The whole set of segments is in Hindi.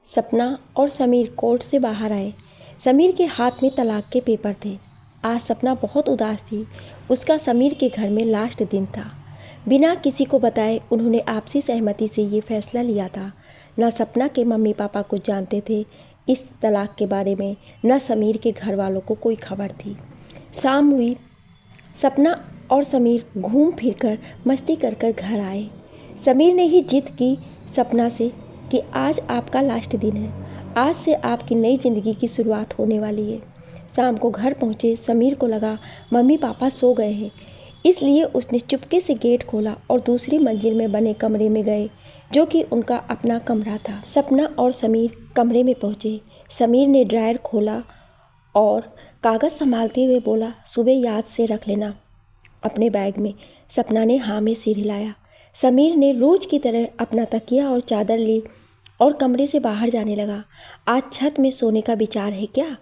सपना और समीर कोर्ट से बाहर आए। समीर के हाथ में तलाक के पेपर थे। आज सपना बहुत उदास थी। उसका समीर के घर में लास्ट दिन था। बिना किसी को बताए उन्होंने आपसी सहमति से ये फैसला लिया था। न सपना के मम्मी पापा कुछ जानते थे इस तलाक के बारे में, न समीर के घर वालों को कोई खबर थी। शाम हुई। सपना और समीर घूम फिर कर मस्ती कर कर घर आए। समीर ने ही जिद की सपना से कि आज आपका लास्ट दिन है, आज से आपकी नई ज़िंदगी की शुरुआत होने वाली है। शाम को घर पहुँचे समीर को लगा मम्मी पापा सो गए हैं, इसलिए उसने चुपके से गेट खोला और दूसरी मंजिल में बने कमरे में गए, जो कि उनका अपना कमरा था। सपना और समीर कमरे में पहुँचे। समीर ने ड्रायर खोला और कागज़ संभालते हुए बोला, सुबह याद से रख लेना अपने बैग में। सपना ने हाँ में सिर हिलाया। समीर ने रोज़ की तरह अपना तकिया और चादर ली और कमरे से बाहर जाने लगा। आज छत में सोने का विचार है क्या?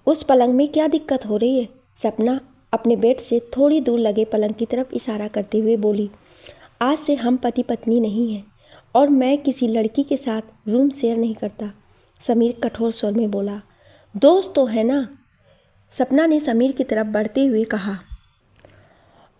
उस पलंग में क्या दिक्कत हो रही है? सपना अपने बेड से थोड़ी दूर लगे पलंग की तरफ इशारा करते हुए बोली, आज से हम पति पत्नी नहीं हैं और मैं किसी लड़की के साथ रूम शेयर नहीं करता। समीर कठोर स्वर में बोला, दोस्त तो है ना? सपना ने समीर की तरफ बढ़ते हुए कहा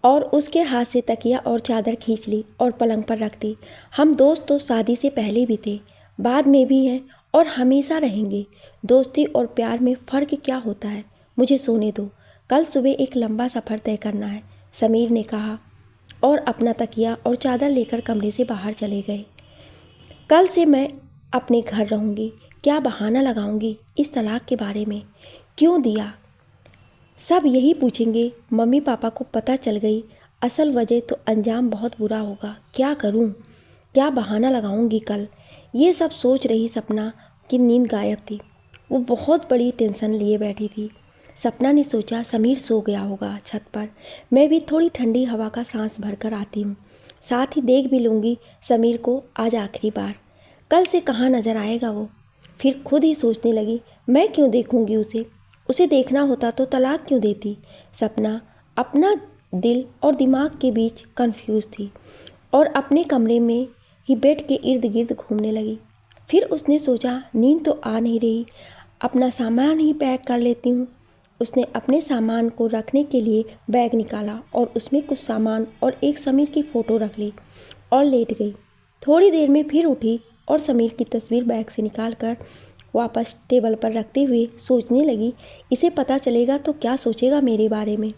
और उसके हाथ से तकिया और चादर खींच ली और पलंग पर रख दी। हम दोस्त तो शादी से पहले भी थे, बाद में भी हैं और हमेशा रहेंगे। दोस्ती और प्यार में फ़र्क क्या होता है? मुझे सोने दो, कल सुबह एक लंबा सफ़र तय करना है, समीर ने कहा और अपना तकिया और चादर लेकर कमरे से बाहर चले गए। कल से मैं अपने घर रहूँगी। क्या बहाना लगाऊंगी इस तलाक के बारे में? क्यों दिया? सब यही पूछेंगे। मम्मी पापा को पता चल गई असल वजह तो अंजाम बहुत बुरा होगा। क्या करूं? क्या बहाना लगाऊंगी कल? ये सब सोच रही सपना की नींद गायब थी। वो बहुत बड़ी टेंशन लिए बैठी थी। सपना ने सोचा समीर सो गया होगा छत पर, मैं भी थोड़ी ठंडी हवा का सांस भरकर आती हूँ, साथ ही देख भी लूँगी समीर को आज आखिरी बार। कल से कहाँ नज़र आएगा वो? फिर खुद ही सोचने लगी, मैं क्यों देखूँगी उसे देखना होता तो तलाक क्यों देती? सपना अपना दिल और दिमाग के बीच कंफ्यूज थी और अपने कमरे में ही बेड के इर्द गिर्द घूमने लगी। फिर उसने सोचा नींद तो आ नहीं रही, अपना सामान ही पैक कर लेती हूँ। उसने अपने सामान को रखने के लिए बैग निकाला और उसमें कुछ सामान और एक समीर की फ़ोटो रख ली और लेट गई। थोड़ी देर में फिर उठी और समीर की तस्वीर बैग से निकाल कर वापस टेबल पर रखते हुए सोचने लगी, इसे पता चलेगा तो क्या सोचेगा मेरे बारे में।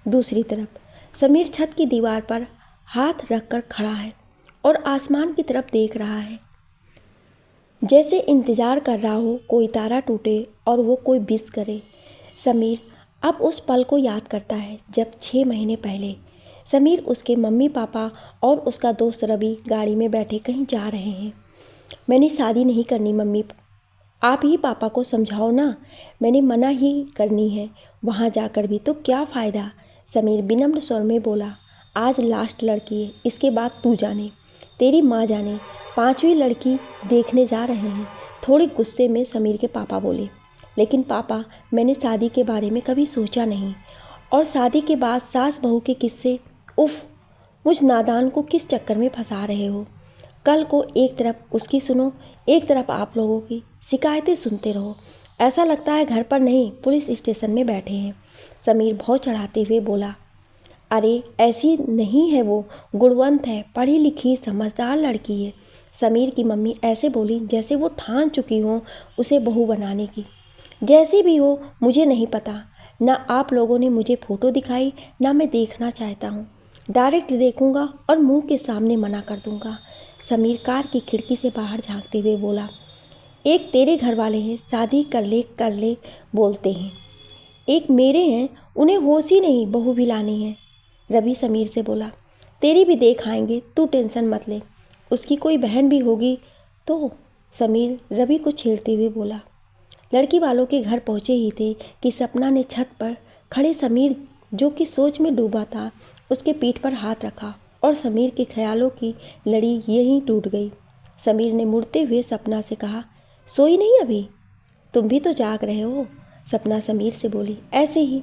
दूसरी तरफ समीर छत की दीवार पर हाथ रखकर खड़ा है और आसमान की तरफ देख रहा है, जैसे इंतज़ार कर रहा हो कोई तारा टूटे और वो कोई विश करे। समीर अब उस पल को याद करता है जब 6 महीने पहले समीर, उसके मम्मी पापा और उसका दोस्त रवि गाड़ी में बैठे कहीं जा रहे हैं। मैंने शादी नहीं करनी मम्मी, आप ही पापा को समझाओ ना, मैंने मना ही करनी है, वहाँ जाकर भी तो क्या फ़ायदा? समीर विनम्र स्वर में बोला, आज लास्ट लड़की है, इसके बाद तू जाने, तेरी माँ जाने, 5वीं लड़की देखने जा रहे हैं। थोड़े गुस्से में समीर के पापा बोले, लेकिन पापा मैंने शादी के बारे में कभी सोचा नहीं, और शादी के बाद सास बहू के किस्से, उफ़, मुझ नादान को किस चक्कर में फंसा रहे हो? कल को एक तरफ उसकी सुनो, एक तरफ आप लोगों की शिकायतें सुनते रहो, ऐसा लगता है घर पर नहीं पुलिस स्टेशन में बैठे हैं। समीर भाव चढ़ाते हुए बोला, अरे ऐसी नहीं है, वो गुणवंत है, पढ़ी लिखी समझदार लड़की है। समीर की मम्मी ऐसे बोली जैसे वो ठान चुकी हो उसे बहू बनाने की। जैसी भी हो मुझे नहीं पता, ना आप लोगों ने मुझे फ़ोटो दिखाई, ना मैं देखना चाहता हूँ। डायरेक्ट देखूँगा और मुंह के सामने मना कर दूँगा। समीर कार की खिड़की से बाहर झांकते हुए बोला, एक तेरे घर वाले हैं, शादी कर ले बोलते हैं, एक मेरे हैं, उन्हें होश ही नहीं बहू भी लानी है। रवि समीर से बोला, तेरी भी देख आएंगे, तू टेंशन मत ले, उसकी कोई बहन भी होगी तो। समीर रवि को छेड़ते हुए बोला। लड़की वालों के घर पहुँचे ही थे कि सपना ने छत पर खड़े समीर, जो कि सोच में डूबा था, उसके पीठ पर हाथ रखा और समीर के ख्यालों की लड़ी यहीं टूट गई। समीर ने मुड़ते हुए सपना से कहा, सोई नहीं अभी? तुम भी तो जाग रहे हो? सपना समीर से बोली, ऐसे ही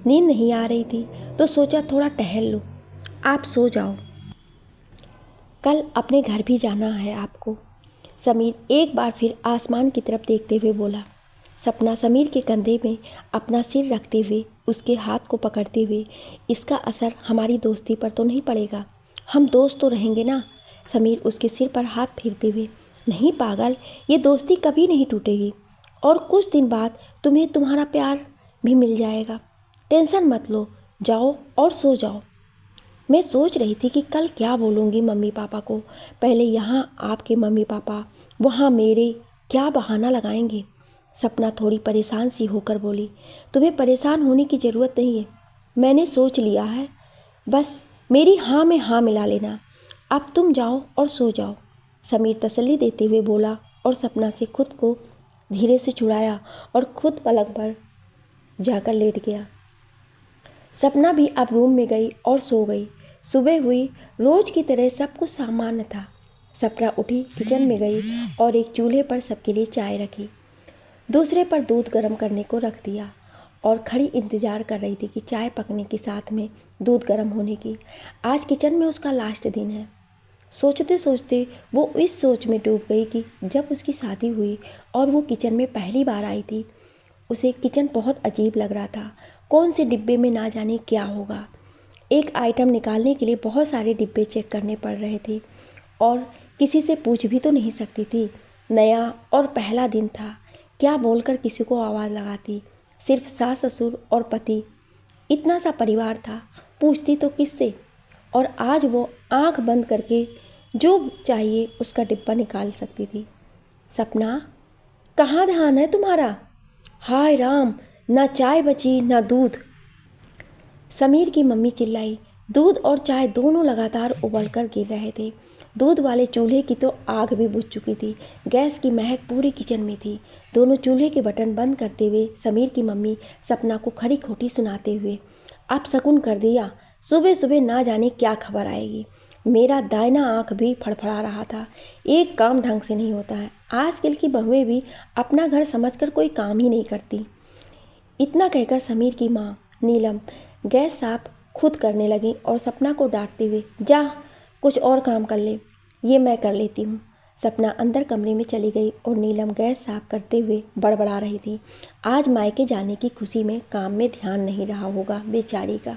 नींद नहीं आ रही थी तो सोचा थोड़ा टहल लो, आप सो जाओ, कल अपने घर भी जाना है आपको। समीर एक बार फिर आसमान की तरफ देखते हुए बोला। सपना समीर के कंधे में अपना सिर रखते हुए उसके हाथ को पकड़ते हुए, इसका असर हमारी दोस्ती पर तो नहीं पड़ेगा? हम दोस्त तो रहेंगे ना? समीर उसके सिर पर हाथ फेरते हुए, नहीं पागल, ये दोस्ती कभी नहीं टूटेगी और कुछ दिन बाद तुम्हें तुम्हारा प्यार भी मिल जाएगा। टेंशन मत लो, जाओ और सो जाओ। मैं सोच रही थी कि कल क्या बोलूँगी मम्मी पापा को। पहले यहाँ आपके मम्मी पापा, वहाँ मेरे, क्या बहाना लगाएंगे। सपना थोड़ी परेशान सी होकर बोली, तुम्हें परेशान होने की ज़रूरत नहीं है, मैंने सोच लिया है, बस मेरी हाँ में हाँ मिला लेना। अब तुम जाओ और सो जाओ, समीर तसल्ली देते हुए बोला और सपना से खुद को धीरे से छुड़ाया और खुद पलंग पर जाकर लेट गया। सपना भी अब रूम में गई और सो गई। सुबह हुई, रोज की तरह सब कुछ सामान्य था। सपना उठी, किचन में गई और एक चूल्हे पर सबके लिए चाय रखी, दूसरे पर दूध गर्म करने को रख दिया और खड़ी इंतज़ार कर रही थी कि चाय पकने के साथ में दूध गर्म होने की। आज किचन में उसका लास्ट दिन है। सोचते सोचते वो इस सोच में डूब गई कि जब उसकी शादी हुई और वो किचन में पहली बार आई थी, उसे किचन बहुत अजीब लग रहा था। कौन से डिब्बे में ना जाने क्या होगा। एक आइटम निकालने के लिए बहुत सारे डिब्बे चेक करने पड़ रहे थे और किसी से पूछ भी तो नहीं सकती थी। नया और पहला दिन था, क्या बोलकर किसी को आवाज़ लगाती। सिर्फ सास ससुर और पति, इतना सा परिवार था, पूछती तो किससे। और आज वो आंख बंद करके जो चाहिए उसका डिब्बा निकाल सकती थी। सपना, कहाँ ध्यान है तुम्हारा? हाय राम, ना चाय बची ना दूध। समीर की मम्मी चिल्लाई। दूध और चाय दोनों लगातार उबलकर गिर रहे थे। दूध वाले चूल्हे की तो आग भी बुझ चुकी थी। गैस की महक पूरी किचन में थी। दोनों चूल्हे के बटन बंद करते हुए समीर की मम्मी सपना को खरी खोटी सुनाते हुए, आप शकुन कर दिया, सुबह सुबह ना जाने क्या खबर आएगी। मेरा दाहिना आँख भी फड़फड़ा रहा था। एक काम ढंग से नहीं होता है। आजकल की बहुएं भी अपना घर समझकर कोई काम ही नहीं करती। इतना कहकर समीर की माँ नीलम गैस साफ खुद करने लगी और सपना को डांटते हुए, जा कुछ और काम कर ले, ये मैं कर लेती हूँ। सपना अंदर कमरे में चली गई और नीलम गैस साफ करते हुए बड़बड़ा रही थी। आज मायके जाने की खुशी में काम में ध्यान नहीं रहा होगा बेचारी का।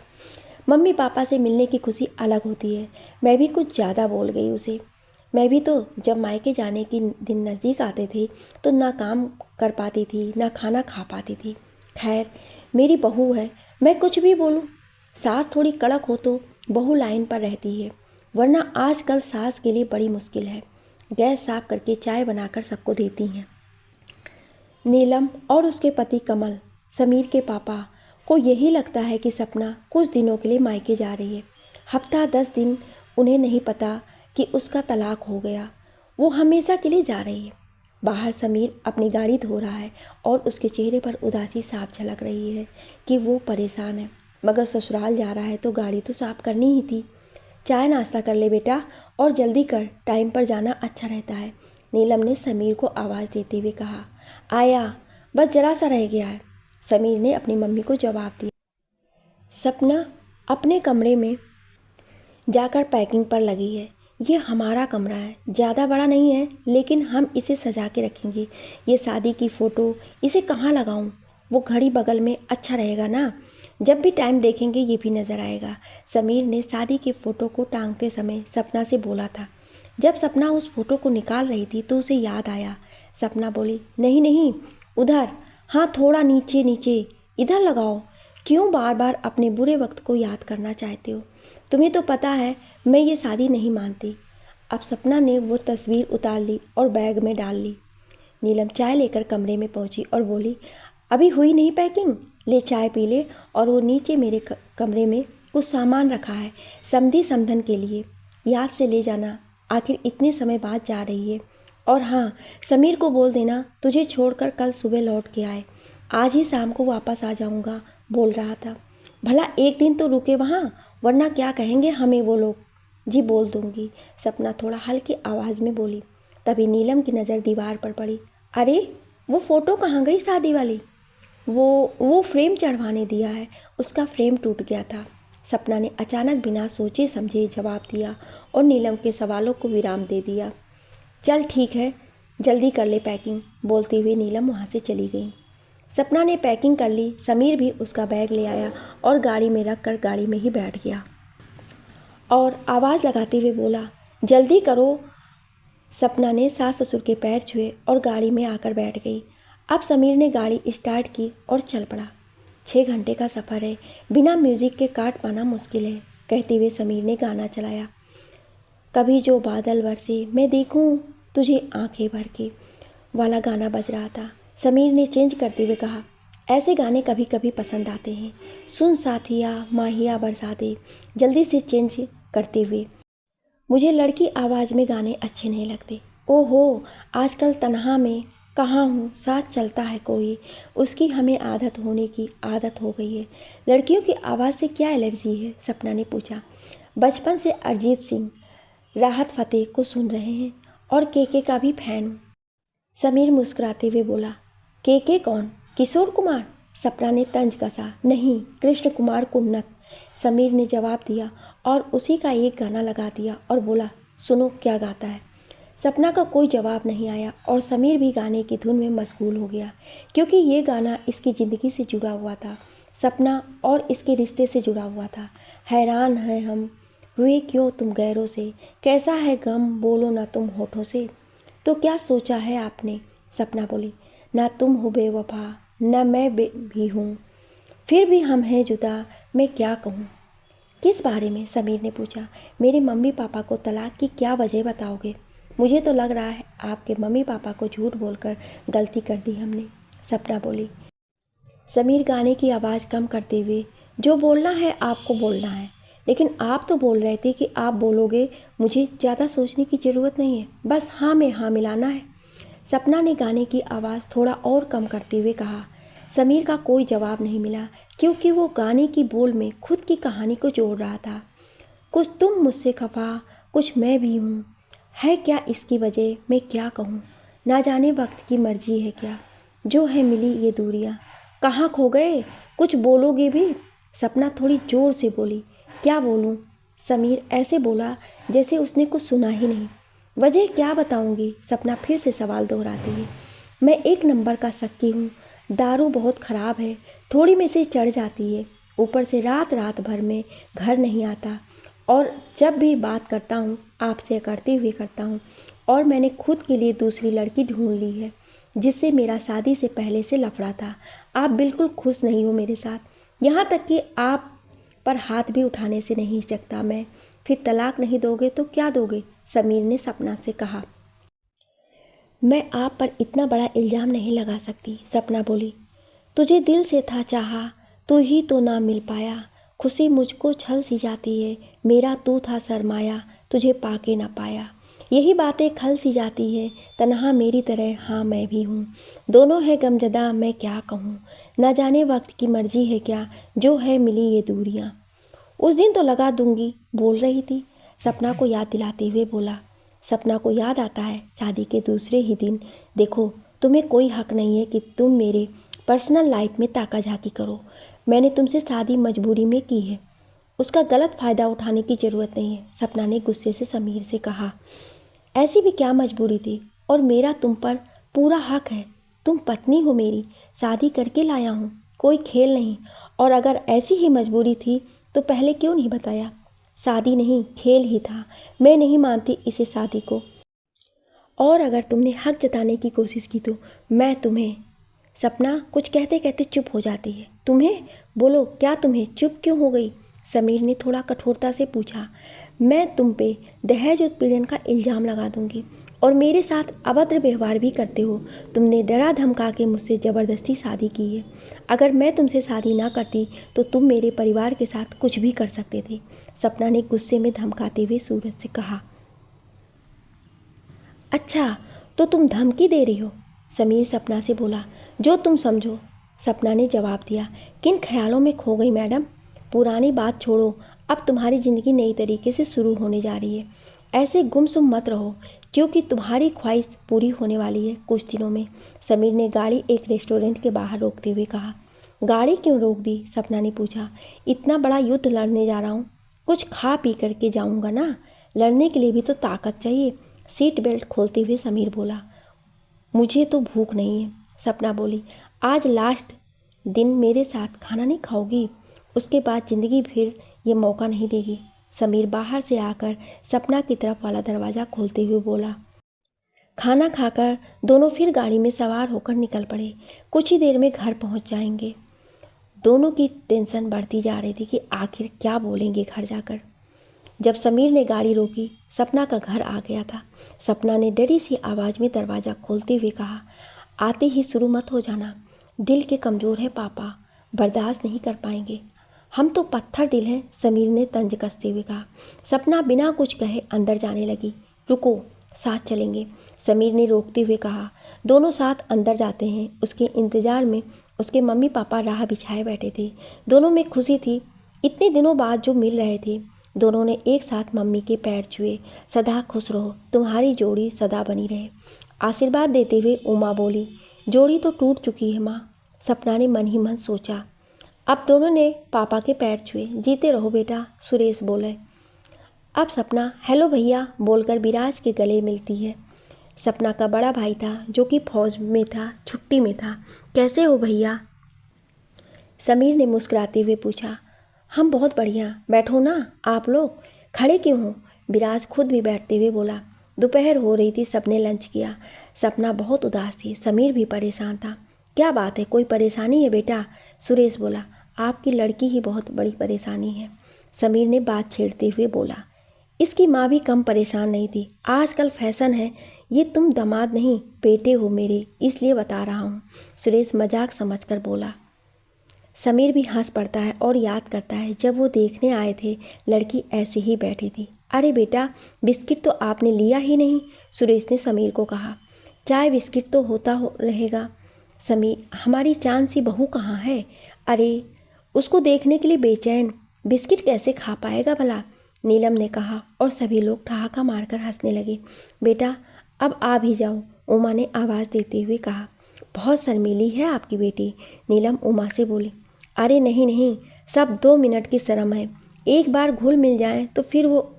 मम्मी पापा से मिलने की खुशी अलग होती है। मैं भी कुछ ज़्यादा बोल गई उसे। मैं भी तो जब मायके जाने के दिन नज़दीक आते थे तो ना काम कर पाती थी, ना खाना खा पाती थी। खैर, मेरी बहू है, मैं कुछ भी बोलूं। सास थोड़ी कड़क हो तो बहू लाइन पर रहती है, वरना आजकल सास के लिए बड़ी मुश्किल है। गैस साफ करके चाय बनाकर सबको देती हैं। नीलम और उसके पति कमल, समीर के पापा को यही लगता है कि सपना कुछ दिनों के लिए मायके जा रही है। हफ्ता 10 दिन उन्हें नहीं पता कि उसका तलाक हो गया। वो हमेशा के लिए जा रही है। बाहर समीर अपनी गाड़ी धो रहा है और उसके चेहरे पर उदासी साफ झलक रही है कि वो परेशान है। मगर ससुराल जा रहा है तो गाड़ी तो साफ करनी ही थी। चाय नाश्ता कर ले बेटा और जल्दी कर, टाइम पर जाना अच्छा रहता है, नीलम ने समीर को आवाज़ देते हुए कहा। आया, बस जरा सा रह गया है, समीर ने अपनी मम्मी को जवाब दिया। सपना अपने कमरे में जाकर पैकिंग पर लगी है। ये हमारा कमरा है, ज़्यादा बड़ा नहीं है, लेकिन हम इसे सजा के रखेंगे। ये शादी की फ़ोटो, इसे कहाँ लगाऊं? वो घड़ी बगल में अच्छा रहेगा ना, जब भी टाइम देखेंगे ये भी नज़र आएगा। समीर ने शादी की फ़ोटो को टांगते समय सपना से बोला था। जब सपना उस फ़ोटो को निकाल रही थी तो उसे याद आया। सपना बोली, नहीं नहीं, उधर, हाँ थोड़ा नीचे नीचे, इधर लगाओ। क्यों बार बार अपने बुरे वक्त को याद करना चाहते हो? तुम्हें तो पता है मैं ये शादी नहीं मानती। अब सपना ने वो तस्वीर उतार ली और बैग में डाल ली। नीलम चाय लेकर कमरे में पहुंची और बोली, अभी हुई नहीं पैकिंग, ले चाय पी ले। और वो नीचे मेरे कमरे में कुछ सामान रखा है, समधी समधन के लिए, याद से ले जाना, आखिर इतने समय बाद जा रही है। और हाँ, समीर को बोल देना तुझे छोड़कर कल सुबह लौट के आए, आज ही शाम को वापस आ जाऊँगा बोल रहा था। भला एक दिन तो रुके वहाँ, वरना क्या कहेंगे हमें वो लोग। जी बोल दूँगी, सपना थोड़ा हल्की आवाज़ में बोली। तभी नीलम की नज़र दीवार पर पड़ी। अरे वो फ़ोटो कहाँ गई शादी वाली? वो फ्रेम चढ़वाने दिया है, उसका फ्रेम टूट गया था। सपना ने अचानक बिना सोचे समझे जवाब दिया और नीलम के सवालों को विराम दे दिया। चल ठीक है, जल्दी कर ले पैकिंग, बोलते हुए नीलम वहाँ से चली गई। सपना ने पैकिंग कर ली। समीर भी उसका बैग ले आया और गाड़ी में रख कर गाड़ी में ही बैठ गया और आवाज़ लगाते हुए बोला, जल्दी करो। सपना ने सास ससुर के पैर छुए और गाड़ी में आकर बैठ गई। अब समीर ने गाड़ी स्टार्ट की और चल पड़ा। 6 घंटे का सफ़र है, बिना म्यूज़िक के काट पाना मुश्किल है, कहते हुए समीर ने गाना चलाया। कभी जो बादल बरसे मैं देखूं तुझे आंखें भर के वाला गाना बज रहा था। समीर ने चेंज करते हुए कहा, ऐसे गाने कभी कभी पसंद आते हैं, सुन साथिया माहिया बरसा दे। जल्दी से चेंज करते हुए, मुझे लड़की आवाज़ में गाने अच्छे नहीं लगते। ओहो, आजकल तन्हा में कहाँ हूँ, साथ चलता है कोई, उसकी हमें आदत होने की आदत हो गई है। लड़कियों की आवाज़ से क्या एलर्जी है? सपना ने पूछा। बचपन से अरिजीत सिंह, राहत फ़तेह को सुन रहे हैं और केके का भी फैन हूँ। समीर मुस्कुराते हुए बोला, केके कौन? किशोर कुमार? सपना ने तंज कसा। नहीं, कृष्ण कुमार कुन्नक, समीर ने जवाब दिया और उसी का एक गाना लगा दिया और बोला, सुनो क्या गाता है। सपना का कोई जवाब नहीं आया और समीर भी गाने की धुन में मशगूल हो गया, क्योंकि ये गाना इसकी ज़िंदगी से जुड़ा हुआ था, सपना और इसके रिश्ते से जुड़ा हुआ था। हैरान है हम हुए क्यों तुम गैरों से, कैसा है गम बोलो ना तुम होठों से। तो क्या सोचा है आपने? सपना बोली, ना तुम हो बेवफा न मैं भी हूँ, फिर भी हम हैं जुदा, मैं क्या कहूँ। किस बारे में? समीर ने पूछा। मेरे मम्मी पापा को तलाक की क्या वजह बताओगे? मुझे तो लग रहा है आपके मम्मी पापा को झूठ बोलकर गलती कर दी हमने, सपना बोली। समीर गाने की आवाज़ कम करते हुए, जो बोलना है आपको बोलना है, लेकिन आप तो बोल रहे थे कि आप बोलोगे, मुझे ज़्यादा सोचने की ज़रूरत नहीं है, बस हाँ में हाँ मिलाना है। सपना ने गाने की आवाज़ थोड़ा और कम करते हुए कहा। समीर का कोई जवाब नहीं मिला, क्योंकि वो गाने की बोल में खुद की कहानी को जोड़ रहा था। कुछ तुम मुझसे खफा, कुछ मैं भी हूँ, है क्या इसकी वजह, मैं क्या कहूँ। ना जाने वक्त की मर्जी है क्या, जो है मिली ये दूरियाँ। कहाँ खो गए, कुछ बोलोगे भी? सपना थोड़ी ज़ोर से बोली। क्या बोलूँ? समीर ऐसे बोला जैसे उसने कुछ सुना ही नहीं। वजह क्या बताऊँगी? सपना फिर से सवाल दोहराती है। मैं एक नंबर का शक्की हूँ, दारू बहुत ख़राब है, थोड़ी में से चढ़ जाती है, ऊपर से रात रात भर में घर नहीं आता, और जब भी बात करता हूँ आपसे करते हुए करता हूँ, और मैंने खुद के लिए दूसरी लड़की ढूंढ ली है, जिससे मेरा शादी से पहले से लफड़ा था। आप बिल्कुल खुश नहीं हो मेरे साथ, यहाँ तक कि आप पर हाथ भी उठाने से नहीं हिचकता मैं। फिर तलाक नहीं दोगे तो क्या दोगे? समीर ने सपना से कहा। मैं आप पर इतना बड़ा इल्ज़ाम नहीं लगा सकती, सपना बोली। तुझे दिल से था चाहा, तू ही तो ना मिल पाया, खुशी मुझको छल सी जाती है, मेरा तू था सरमाया, तुझे पाके ना पाया। यही बातें खल सी जाती है, तन्हा मेरी तरह हाँ मैं भी हूँ, दोनों है गमजदा मैं क्या कहूँ। ना जाने वक्त की मर्जी है क्या, जो है मिली ये दूरियाँ। उस दिन तो लगा दूंगी बोल रही थी, सपना को याद दिलाते हुए बोला। सपना को याद आता है शादी के दूसरे ही दिन, देखो तुम्हें कोई हक नहीं है कि तुम मेरे पर्सनल लाइफ में ताका झाकी करो। मैंने तुमसे शादी मजबूरी में की है, उसका गलत फ़ायदा उठाने की ज़रूरत नहीं है, सपना ने गुस्से से समीर से कहा। ऐसी भी क्या मजबूरी थी, और मेरा तुम पर पूरा हक है, तुम पत्नी हो मेरी, शादी करके लाया हूँ, कोई खेल नहीं। और अगर ऐसी ही मजबूरी थी तो पहले क्यों नहीं बताया? शादी नहीं खेल ही था, मैं नहीं मानती इसे शादी को। और अगर तुमने हक जताने की कोशिश की तो मैं तुम्हें। सपना कुछ कहते कहते चुप हो जाती है। तुम्हें? बोलो, क्या तुम्हें? चुप क्यों हो गई? समीर ने थोड़ा कठोरता से पूछा। मैं तुम पे दहेज उत्पीड़न का इल्ज़ाम लगा दूंगी, और मेरे साथ अभद्र व्यवहार भी करते हो। तुमने डरा धमका के मुझसे ज़बरदस्ती शादी की है। अगर मैं तुमसे शादी ना करती तो तुम मेरे परिवार के साथ कुछ भी कर सकते थे, सपना ने गुस्से में धमकाते हुए सूरज से कहा। अच्छा, तो तुम धमकी दे रही हो? समीर सपना से बोला। जो तुम समझो, सपना ने जवाब दिया। किन ख्यालों में खो गई मैडम? पुरानी बात छोड़ो, अब तुम्हारी ज़िंदगी नई तरीके से शुरू होने जा रही है। ऐसे गुमसुम मत रहो, क्योंकि तुम्हारी ख्वाहिश पूरी होने वाली है कुछ दिनों में। समीर ने गाड़ी एक रेस्टोरेंट के बाहर रोकते हुए कहा। गाड़ी क्यों रोक दी? सपना ने पूछा। इतना बड़ा युद्ध लड़ने जा रहा हूँ, कुछ खा पी करके जाऊँगा ना, लड़ने के लिए भी तो ताकत चाहिए, सीट बेल्ट खोलते हुए समीर बोला। मुझे तो भूख नहीं है, सपना बोली। आज लास्ट दिन मेरे साथ खाना नहीं खाओगी? उसके बाद ज़िंदगी फिर ये मौका नहीं देगी। समीर बाहर से आकर सपना की तरफ वाला दरवाज़ा खोलते हुए बोला। खाना खाकर दोनों फिर गाड़ी में सवार होकर निकल पड़े। कुछ ही देर में घर पहुंच जाएंगे। दोनों की टेंशन बढ़ती जा रही थी कि आखिर क्या बोलेंगे घर जाकर। जब समीर ने गाड़ी रोकी, सपना का घर आ गया था। सपना ने डरी सी आवाज़ में दरवाज़ा खोलते हुए कहा, आते ही शुरू मत हो जाना। दिल के कमज़ोर है पापा, बर्दाश्त नहीं कर पाएंगे। हम तो पत्थर दिल हैं, समीर ने तंज कसते हुए कहा। सपना बिना कुछ कहे अंदर जाने लगी। रुको, साथ चलेंगे, समीर ने रोकते हुए कहा। दोनों साथ अंदर जाते हैं। उसके इंतज़ार में उसके मम्मी पापा राह बिछाए बैठे थे। दोनों में खुशी थी, इतने दिनों बाद जो मिल रहे थे। दोनों ने एक साथ मम्मी के पैर छुए। सदा खुश रहो, तुम्हारी जोड़ी सदा बनी रहे, आशीर्वाद देते हुए उमा बोली। जोड़ी तो टूट चुकी है माँ, सपना ने मन ही मन सोचा। अब दोनों ने पापा के पैर छुए। जीते रहो बेटा, सुरेश बोले। अब सपना हेलो भैया बोलकर विराज के गले मिलती है। सपना का बड़ा भाई था जो कि फौज में था, छुट्टी में था। कैसे हो भैया? समीर ने मुस्कुराते हुए पूछा। हम बहुत बढ़िया, बैठो ना, आप लोग खड़े क्यों हो? विराज खुद भी बैठते हुए बोला। दोपहर हो रही थी, सबने लंच किया। सपना बहुत उदास थी, समीर भी परेशान था। क्या बात है, कोई परेशानी है बेटा? सुरेश बोला। आपकी लड़की ही बहुत बड़ी परेशानी है, समीर ने बात छेड़ते हुए बोला। इसकी माँ भी कम परेशान नहीं थी। आजकल फैशन है, ये तुम दामाद नहीं बेटे हो मेरे, इसलिए बता रहा हूँ, सुरेश मजाक समझकर बोला। समीर भी हंस पड़ता है और याद करता है जब वो देखने आए थे, लड़की ऐसे ही बैठी थी। अरे बेटा, बिस्किट तो आपने लिया ही नहीं, सुरेश ने समीर को कहा। चाय बिस्किट तो होता रहेगा। समीर, हमारी चांद सी बहू कहाँ है? अरे, उसको देखने के लिए बेचैन, बिस्किट कैसे खा पाएगा भला, नीलम ने कहा और सभी लोग ठहाका मारकर हंसने लगे। बेटा अब आ भी जाओ, उमा ने आवाज़ देते हुए कहा। बहुत शर्मीली है आपकी बेटी, नीलम उमा से बोली। अरे नहीं नहीं, सब 2 मिनट की शर्म है, एक बार घुल मिल जाए तो फिर वो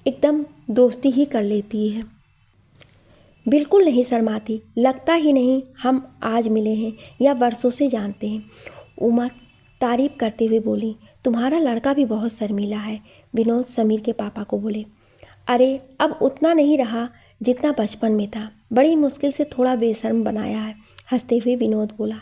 एकदम दोस्ती ही कर लेती है। बिल्कुल नहीं शर्माती, लगता ही नहीं हम आज मिले हैं या वर्षों से जानते हैं, उमा तारीफ करते हुए बोली। तुम्हारा लड़का भी बहुत शर्मीला है, विनोद समीर के पापा को बोले। अरे अब उतना नहीं रहा जितना बचपन में था, बड़ी मुश्किल से थोड़ा बेशर्म बनाया है, हंसते हुए विनोद बोला।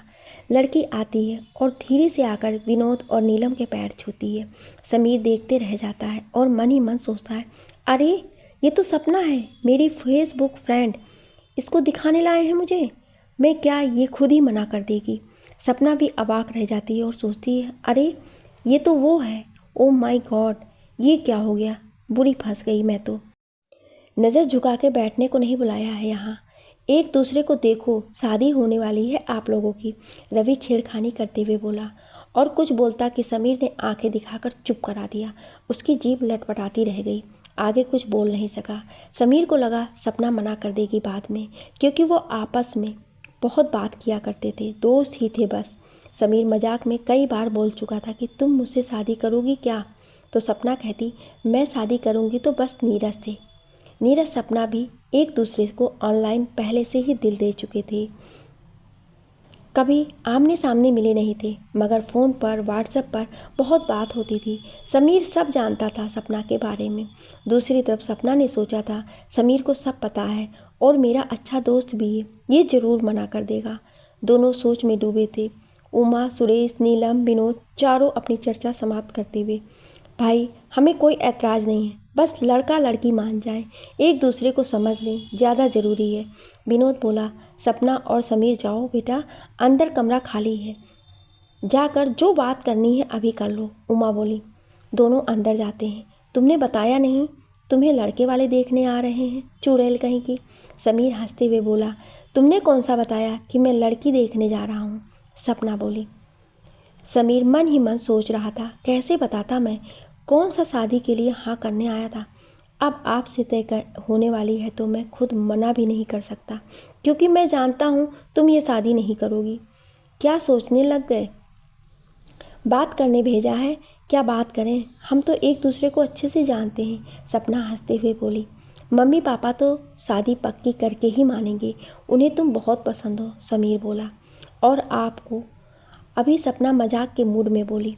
लड़की आती है और धीरे से आकर विनोद और नीलम के पैर छूती है। समीर देखते रह जाता है और मन ही मन सोचता है, अरे ये तो सपना है, मेरी फेसबुक फ्रेंड, इसको दिखाने लाए हैं मुझे, मैं क्या ये खुद ही मना कर देगी। सपना भी अवाक रह जाती है और सोचती है, अरे ये तो वो है, ओ माय गॉड, ये क्या हो गया, बुरी फंस गई मैं तो। नज़र झुका के बैठने को नहीं बुलाया है यहाँ, एक दूसरे को देखो, शादी होने वाली है आप लोगों की, रवि छेड़खानी करते हुए बोला। और कुछ बोलता कि समीर ने आंखें दिखाकर चुप करा दिया। उसकी जीभ लटपटाती रह गई, आगे कुछ बोल नहीं सका। समीर को लगा सपना मना कर देगी बाद में, क्योंकि वो आपस में बहुत बात किया करते थे, दोस्त ही थे बस। समीर मजाक में कई बार बोल चुका था कि तुम मुझसे शादी करोगी क्या? तो सपना कहती, मैं शादी करूँगी तो बस नीरज से। नीरज सपना भी एक दूसरे को ऑनलाइन पहले से ही दिल दे चुके थे। कभी आमने सामने मिले नहीं थे, मगर फ़ोन पर व्हाट्सएप पर बहुत बात होती थी। समीर सब जानता था सपना के बारे में। दूसरी तरफ सपना ने सोचा था समीर को सब पता है और मेरा अच्छा दोस्त भी है, ये ज़रूर मना कर देगा। दोनों सोच में डूबे थे। उमा, सुरेश, नीलम, विनोद चारों अपनी चर्चा समाप्त करते हुए, भाई हमें कोई ऐतराज़ नहीं है, बस लड़का लड़की मान जाए, एक दूसरे को समझ लें, ज़्यादा ज़रूरी है, विनोद बोला। सपना और समीर जाओ बेटा, अंदर कमरा खाली है, जाकर जो बात करनी है अभी कर लो, उमा बोली। दोनों अंदर जाते हैं। तुमने बताया नहीं, तुम्हें लड़के वाले देखने आ रहे हैं, चुड़ैल कहीं की, समीर हंसते हुए बोला। तुमने कौन सा बताया कि मैं लड़की देखने जा रहा हूँ, सपना बोली। समीर मन ही मन सोच रहा था, कैसे बताता मैं, कौन सा शादी के लिए हाँ करने आया था। अब आपसे तय होने वाली है तो मैं खुद मना भी नहीं कर सकता, क्योंकि मैं जानता हूँ तुम ये शादी नहीं करोगी। क्या सोचने लग गए? बात करने भेजा है, क्या बात करें, हम तो एक दूसरे को अच्छे से जानते हैं, सपना हंसते हुए बोली। मम्मी पापा तो शादी पक्की करके ही मानेंगे, उन्हें तुम बहुत पसंद हो, समीर बोला। और आपको? अभी सपना मजाक के मूड में बोली।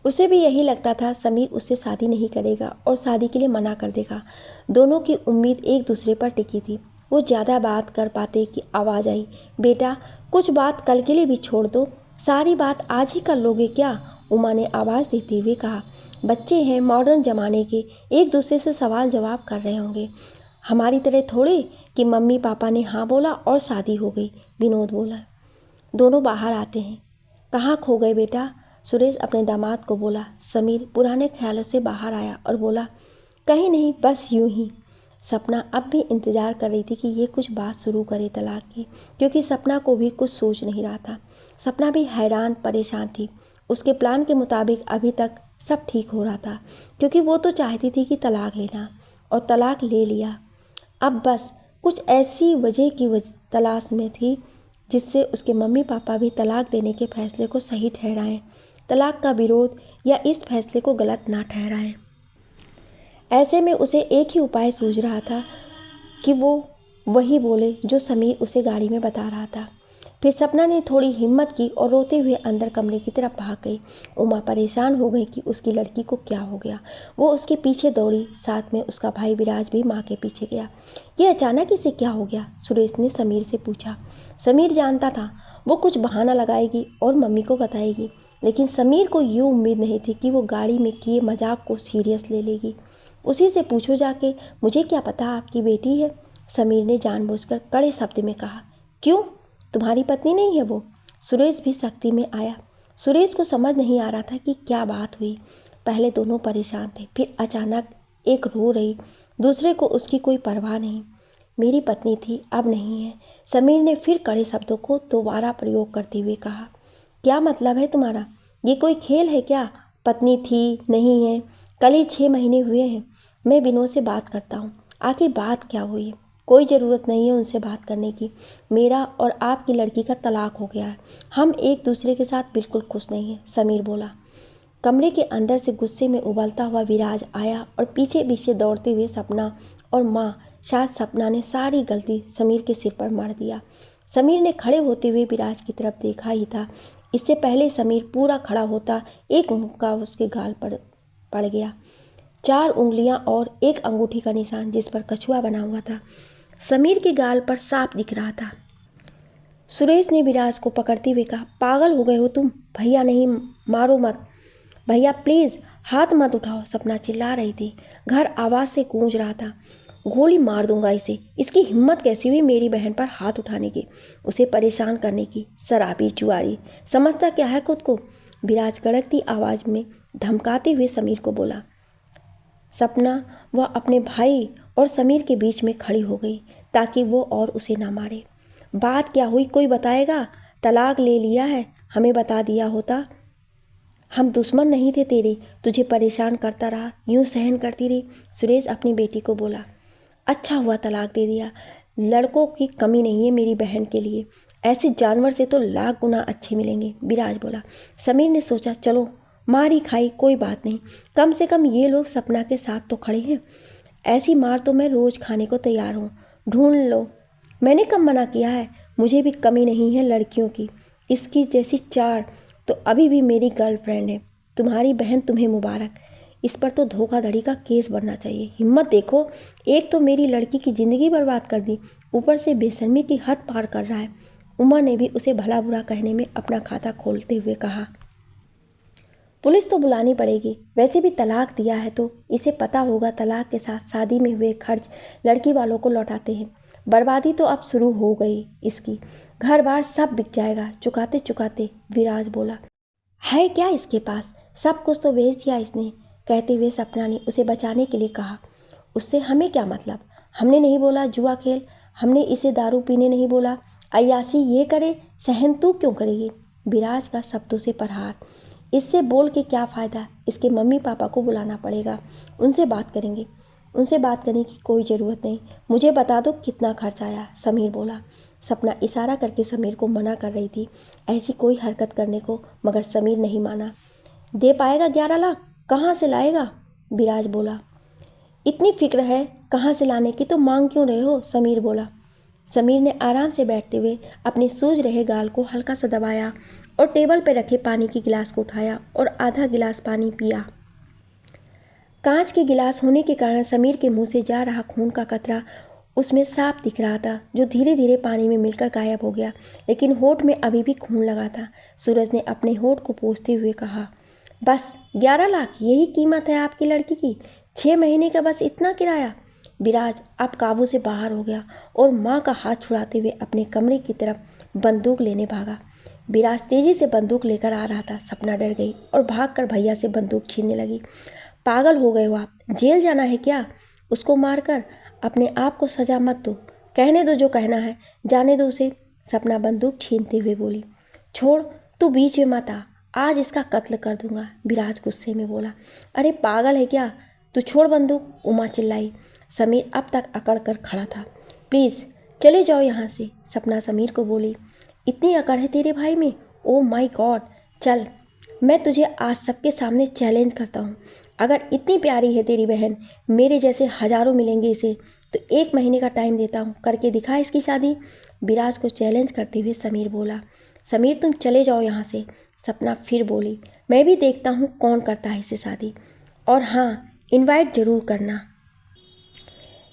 उसे भी यही लगता था समीर उससे शादी नहीं करेगा और शादी के लिए मना कर देगा। दोनों की उम्मीद एक दूसरे पर टिकी थी। वो ज़्यादा बात कर पाते कि आवाज़ आई, बेटा कुछ बात कल के लिए भी छोड़ दो, सारी बात आज ही कर लोगे क्या? उमा ने आवाज़ देते हुए कहा। बच्चे हैं, मॉडर्न ज़माने के, एक दूसरे से सवाल जवाब कर रहे होंगे, हमारी तरह थोड़े कि मम्मी पापा ने हाँ बोला और शादी हो गई, विनोद बोला। दोनों बाहर आते हैं। कहाँ खो गए बेटा? सुरेश अपने दामाद को बोला। समीर पुराने ख्यालों से बाहर आया और बोला, कहीं नहीं, बस यूं ही। सपना अब भी इंतज़ार कर रही थी कि ये कुछ बात शुरू करे तलाक की, क्योंकि सपना को भी कुछ सोच नहीं रहा था। सपना भी हैरान परेशान थी। उसके प्लान के मुताबिक अभी तक सब ठीक हो रहा था, क्योंकि वो तो चाहती थी कि तलाक लेना, और तलाक ले लिया। अब बस कुछ ऐसी वजह की तलाश में थी जिससे उसके मम्मी पापा भी तलाक देने के फैसले को सही ठहराएं, तलाक का विरोध या इस फैसले को गलत ना ठहराएं। ऐसे में उसे एक ही उपाय सूझ रहा था कि वो वही बोले जो समीर उसे गाड़ी में बता रहा था। फिर सपना ने थोड़ी हिम्मत की और रोते हुए अंदर कमरे की तरफ भाग गई। उमा परेशान हो गई कि उसकी लड़की को क्या हो गया। वो उसके पीछे दौड़ी, साथ में उसका भाई विराज भी माँ के पीछे गया। ये अचानक इसे क्या हो गया? सुरेश ने समीर से पूछा। समीर जानता था वो कुछ बहाना लगाएगी और मम्मी को बताएगी, लेकिन समीर को यूँ उम्मीद नहीं थी कि वो गाड़ी में किए मजाक को सीरियस ले लेगी। उसी से पूछो जाके, मुझे क्या पता आपकी बेटी है, समीर ने जानबूझकर कड़े शब्द में कहा। क्यों, तुम्हारी पत्नी नहीं है वो? सुरेश भी सख्ती में आया। सुरेश को समझ नहीं आ रहा था कि क्या बात हुई। पहले दोनों परेशान थे, फिर अचानक एक रो रही, दूसरे को उसकी कोई परवाह नहीं। मेरी पत्नी थी, अब नहीं है, समीर ने फिर कड़े शब्दों को दोबारा प्रयोग करते हुए कहा। क्या मतलब है तुम्हारा? ये कोई खेल है क्या? पत्नी थी, नहीं है, कल ही 6 महीने हुए हैं। मैं विनोद से बात करता हूँ, आखिर बात क्या हुई? कोई ज़रूरत नहीं है उनसे बात करने की। मेरा और आपकी लड़की का तलाक हो गया है, हम एक दूसरे के साथ बिल्कुल खुश नहीं हैं, समीर बोला। कमरे के अंदर से गुस्से में उबलता हुआ विराज आया और पीछे पीछे दौड़ते हुए सपना और माँ। शायद सपना ने सारी गलती समीर के सिर पर मार दिया। समीर ने खड़े होते हुए विराज की तरफ देखा ही था, इससे पहले समीर पूरा खड़ा होता एक मुक्का उसके गाल पर पड़ गया। 4 उंगलियां और एक अंगूठी का निशान जिस पर कछुआ बना हुआ था समीर के गाल पर साफ दिख रहा था। सुरेश ने विराज को पकड़ते हुए कहा, पागल हो गए हो तुम? भैया नहीं, मारो मत भैया, प्लीज़ हाथ मत उठाओ, सपना चिल्ला रही थी। घर आवाज़ से गूंज रहा था। गोली मार दूंगा इसे, इसकी हिम्मत कैसी हुई मेरी बहन पर हाथ उठाने की, उसे परेशान करने की, शराबी चुआरी, समझता क्या है खुद को? विराज कड़कती आवाज़ में धमकाते हुए समीर को बोला। सपना वह अपने भाई और समीर के बीच में खड़ी हो गई ताकि वो और उसे ना मारे। बात क्या हुई, कोई बताएगा? तलाक ले लिया है, हमें बता दिया होता, हम दुश्मन नहीं थे तेरे, तुझे परेशान करता रहा, यूं सहन करती रही, सुरेश अपनी बेटी को बोला। अच्छा हुआ तलाक दे दिया, लड़कों की कमी नहीं है मेरी बहन के लिए, ऐसे जानवर से तो लाख गुना अच्छे मिलेंगे, विराज बोला। समीर ने सोचा, चलो मार ही खाई, कोई बात नहीं, कम से कम ये लोग सपना के साथ तो खड़े हैं। ऐसी मार तो मैं रोज़ खाने को तैयार हूँ, ढूंढ लो। मैंने कब मना किया है? मुझे भी कमी नहीं है लड़कियों की, इसकी जैसी 4 तो अभी भी मेरी गर्लफ्रेंड है। तुम्हारी बहन तुम्हें मुबारक, इस पर तो धोखाधड़ी का केस बनना चाहिए। हिम्मत देखो, एक तो मेरी लड़की की ज़िंदगी बर्बाद कर दी, ऊपर से बेशर्मी की हद पार कर रहा है। उमा ने भी उसे भला बुरा कहने में अपना खाता खोलते हुए कहा। पुलिस तो बुलानी पड़ेगी, वैसे भी तलाक दिया है तो इसे पता होगा तलाक के साथ शादी में हुए खर्च लड़की वालों को लौटाते हैं। बर्बादी तो अब शुरू हो गई इसकी, घर बार सब बिक जाएगा चुकाते चुकाते, विराज बोला। है क्या इसके पास? सब कुछ तो बेच दिया इसने, कहते हुए सपना ने उसे बचाने के लिए कहा। उससे हमें क्या मतलब? हमने नहीं बोला जुआ खेल, हमने इसे दारू पीने नहीं बोला, अय्यासी ये करे, सहन तू क्यों करेगी? विराज का शब्दों से प्रहार। इससे बोल के क्या फ़ायदा? इसके मम्मी पापा को बुलाना पड़ेगा, उनसे बात करेंगे। उनसे बात करने की कोई ज़रूरत नहीं, मुझे बता दो कितना खर्च आया, समीर बोला। सपना इशारा करके समीर को मना कर रही थी ऐसी कोई हरकत करने को, मगर समीर नहीं माना। दे पाएगा 11 लाख? कहाँ से लाएगा? विराज बोला। इतनी फिक्र है कहाँ से लाने की तो मांग क्यों रहे हो, समीर बोला। समीर ने आराम से बैठते हुए अपने सूज रहे गाल को हल्का सा दबाया और टेबल पर रखे पानी की गिलास को उठाया और आधा गिलास पानी पिया। कांच के गिलास होने के कारण समीर के मुंह से जा रहा खून का कतरा उसमें साफ दिख रहा था, जो धीरे धीरे पानी में मिलकर गायब हो गया, लेकिन होठ में अभी भी खून लगा था। सूरज ने अपने होठ को पोंछते हुए कहा, बस 11 लाख यही कीमत है आपकी लड़की की? 6 महीने का बस इतना किराया? विराज अब काबू से बाहर हो गया और माँ का हाथ छुड़ाते हुए अपने कमरे की तरफ बंदूक लेने भागा। विराज तेजी से बंदूक लेकर आ रहा था। सपना डर गई और भागकर भैया से बंदूक छीनने लगी। पागल हो गए हो आप? जेल जाना है क्या? उसको मारकर अपने आप को सजा मत दो, कहने दो जो कहना है, जाने दो उसे। सपना बंदूक छीनते हुए बोली। छोड़, तू बीच में मत आ, आज इसका कत्ल कर दूंगा, विराज गुस्से में बोला। अरे पागल है क्या तू, छोड़ बंदूक, उमा चिल्लाई। समीर अब तक अकड़ कर खड़ा था। प्लीज़ चले जाओ यहाँ से, सपना समीर को बोली। इतनी अकड़ है तेरे भाई में? ओ माय गॉड, चल मैं तुझे आज सबके सामने चैलेंज करता हूँ। अगर इतनी प्यारी है तेरी बहन, मेरे जैसे हजारों मिलेंगे इसे, तो 1 महीने का टाइम देता हूँ, करके दिखा इसकी शादी, विराज को चैलेंज करते हुए समीर बोला। समीर तुम चले जाओ यहाँ से, सपना फिर बोली। मैं भी देखता हूँ कौन करता है इससे शादी, और हाँ इनवाइट जरूर करना,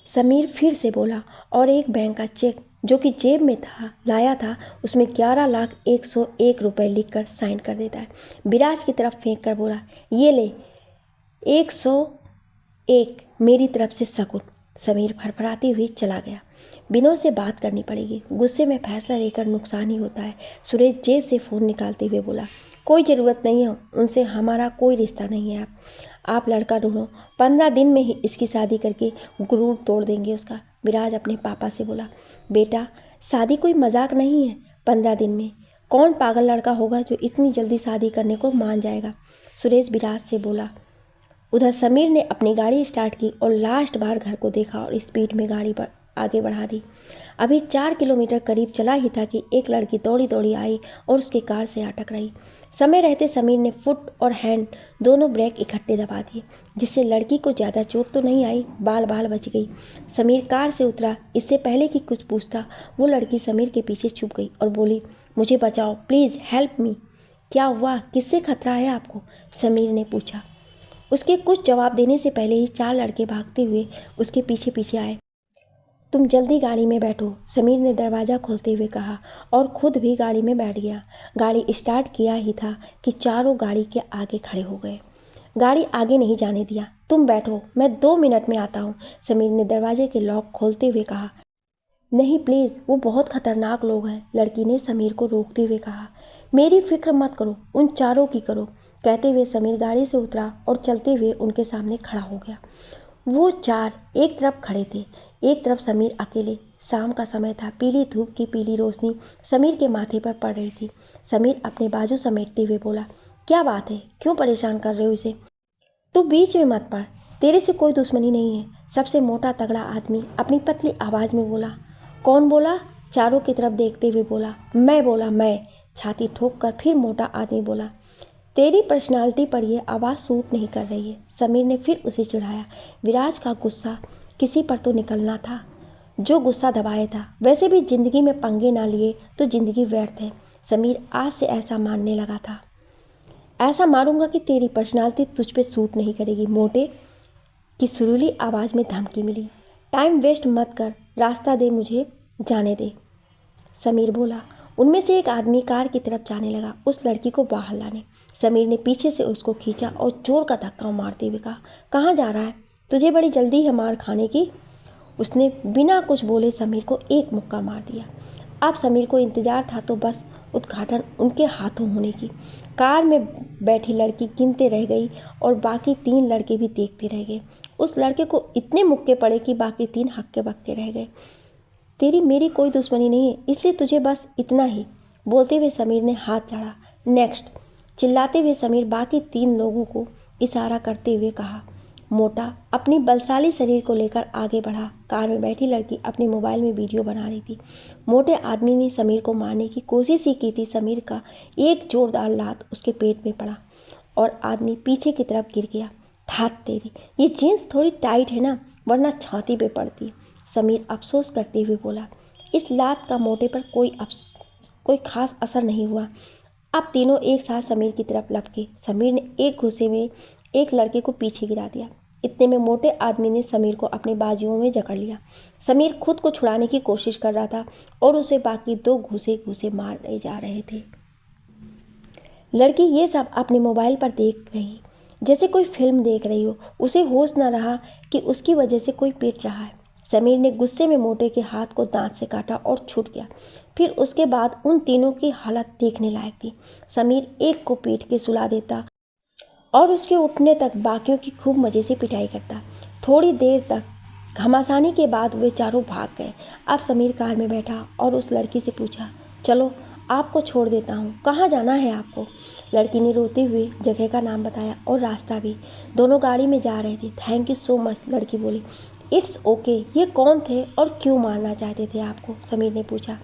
समीर फिर से बोला। और एक बैंक का चेक जो कि जेब में था लाया था, उसमें 11,01,01 रुपये लिखकर साइन कर देता है। विराज की तरफ फेंक कर बोला, ये ले 101 मेरी तरफ से शगुन। समीर फड़फड़ाते हुए चला गया। विनोद से बात करनी पड़ेगी, गुस्से में फैसला लेकर नुकसान ही होता है। सुरेश जेब से फ़ोन निकालते हुए बोला, कोई ज़रूरत नहीं है उनसे, हमारा कोई रिश्ता नहीं है। आप लड़का ढूंढो, 15 दिन में ही इसकी शादी करके गुरूर तोड़ देंगे उसका। विराज अपने पापा से बोला, बेटा शादी कोई मजाक नहीं है, 15 दिन में कौन पागल लड़का होगा जो इतनी जल्दी शादी करने को मान जाएगा। सुरेश विराज से बोला। उधर समीर ने अपनी गाड़ी स्टार्ट की और लास्ट बार घर को देखा और स्पीड में गाड़ी पर आगे बढ़ा दी। अभी 4 किलोमीटर करीब चला ही था कि एक लड़की दौड़ी दौड़ी आई और उसकी कार से आ टकराई। समय रहते समीर ने फुट और हैंड दोनों ब्रेक इकट्ठे दबा दिए, जिससे लड़की को ज़्यादा चोट तो नहीं आई, बाल बाल बच गई। समीर कार से उतरा। इससे पहले कि कुछ पूछता वो लड़की समीर के पीछे छुप गई और बोली, मुझे बचाओ प्लीज़, हेल्प मी। क्या हुआ, किससे खतरा है आपको, समीर ने पूछा। उसके कुछ जवाब देने से पहले ही 4 लड़के भागते हुए उसके पीछे पीछे आए। तुम जल्दी गाड़ी में बैठो, समीर ने दरवाज़ा खोलते हुए कहा और खुद भी गाड़ी में बैठ गया। गाड़ी स्टार्ट किया ही था कि चारों गाड़ी के आगे खड़े हो गए। गाड़ी आगे नहीं जाने दिया। तुम बैठो, मैं 2 मिनट में आता हूँ, समीर ने दरवाजे के लॉक खोलते हुए कहा। नहीं प्लीज़, वो बहुत खतरनाक लोग हैं, लड़की ने समीर को रोकते हुए कहा। मेरी फिक्र मत करो, उन चारों की करो, कहते हुए समीर गाड़ी से उतरा और चलते हुए उनके सामने खड़ा हो गया। वो 4 एक तरफ खड़े थे, एक तरफ समीर अकेले। शाम का समय था। पीली धूप की पीली रोशनी समीर के माथे पर पड़ रही थी। समीर अपने बाजू समेटते हुए बोला, क्या बात है, क्यों परेशान कर रहे हो इसे? तू बीच में मत पड़, तेरे से कोई दुश्मनी नहीं है, सबसे मोटा तगड़ा आदमी अपनी पतली आवाज़ में बोला। कौन बोला? चारों की तरफ देखते हुए बोला। मैं बोला, मैं, छाती ठोक कर फिर मोटा आदमी बोला। तेरी पर्सनालिटी पर यह आवाज़ सूट नहीं कर रही है, समीर ने फिर उसे चिढ़ाया। विराज का गुस्सा किसी पर तो निकलना था, जो गुस्सा दबाया था। वैसे भी जिंदगी में पंगे ना लिए तो जिंदगी व्यर्थ है। समीर आज से ऐसा मानने लगा था। ऐसा मारूंगा कि तेरी पर्सनालिटी तुझ पे सूट नहीं करेगी, मोटे, की सुरीली आवाज़ में धमकी मिली। टाइम वेस्ट मत कर, रास्ता दे, मुझे जाने दे, समीर बोला। उनमें से एक आदमी कार की तरफ जाने लगा, उस लड़की को बाहर लाने। समीर ने पीछे से उसको खींचा और जोर का धक्का मारते हुए कहा, कहाँ जा रहा है? तुझे बड़ी जल्दी है मार खाने की? उसने बिना कुछ बोले समीर को एक मुक्का मार दिया। अब समीर को इंतजार था तो बस उद्घाटन उनके हाथों होने की। कार में बैठी लड़की गिनते रह गई और बाकी 3 लड़के भी देखते रह गए। उस लड़के को इतने मुक्के पड़े कि बाकी 3 हक्के बक्के रह गए। तेरी मेरी कोई दुश्मनी नहीं है, इसलिए तुझे बस इतना ही, बोलते हुए समीर ने हाथ चढ़ा। नेक्स्ट, चिल्लाते हुए समीर बाकी 3 लोगों को इशारा करते हुए कहा। मोटा अपनी बलशाली शरीर को लेकर आगे बढ़ा। कार में बैठी लड़की अपने मोबाइल में वीडियो बना रही थी। मोटे आदमी ने समीर को मारने की कोशिश ही की थी। समीर का एक जोरदार लात उसके पेट में पड़ा और आदमी पीछे की तरफ गिर गया। हाथ तेरी, ये जीन्स थोड़ी टाइट है ना, वरना छाती पे पड़ती। समीर अफसोस करते हुए बोला। इस लात का मोटे पर कोई खास असर नहीं हुआ। अब तीनों एक साथ समीर की तरफ लपके। समीर ने एक घुसे में एक लड़के को पीछे गिरा दिया। इतने में मोटे आदमी ने समीर को अपनी बाजुओं में जकड़ लिया। समीर खुद को छुड़ाने की कोशिश कर रहा था और उसे बाकी दो घूसे मारे जा रहे थे। लड़की ये सब अपने मोबाइल पर देख रही, जैसे कोई फिल्म देख रही हो। उसे होश न रहा कि उसकी वजह से कोई पीट रहा है। समीर ने गुस्से में मोटे के हाथ को दांत से काटा और छूट गया। फिर उसके बाद उन तीनों की हालत देखने लायक थी। समीर एक को पीट के सुला देता और उसके उठने तक बाकियों की खूब मज़े से पिटाई करता। थोड़ी देर तक घमासानी के बाद वे चारों भाग गए। अब समीर कार में बैठा और उस लड़की से पूछा, चलो आपको छोड़ देता हूँ, कहाँ जाना है आपको? लड़की ने रोते हुए जगह का नाम बताया और रास्ता भी। दोनों गाड़ी में जा रहे थे। थैंक यू सो मच, लड़की बोली। It's okay. ये कौन थे और क्यों मारना चाहते थे आपको? समीर ने पूछा।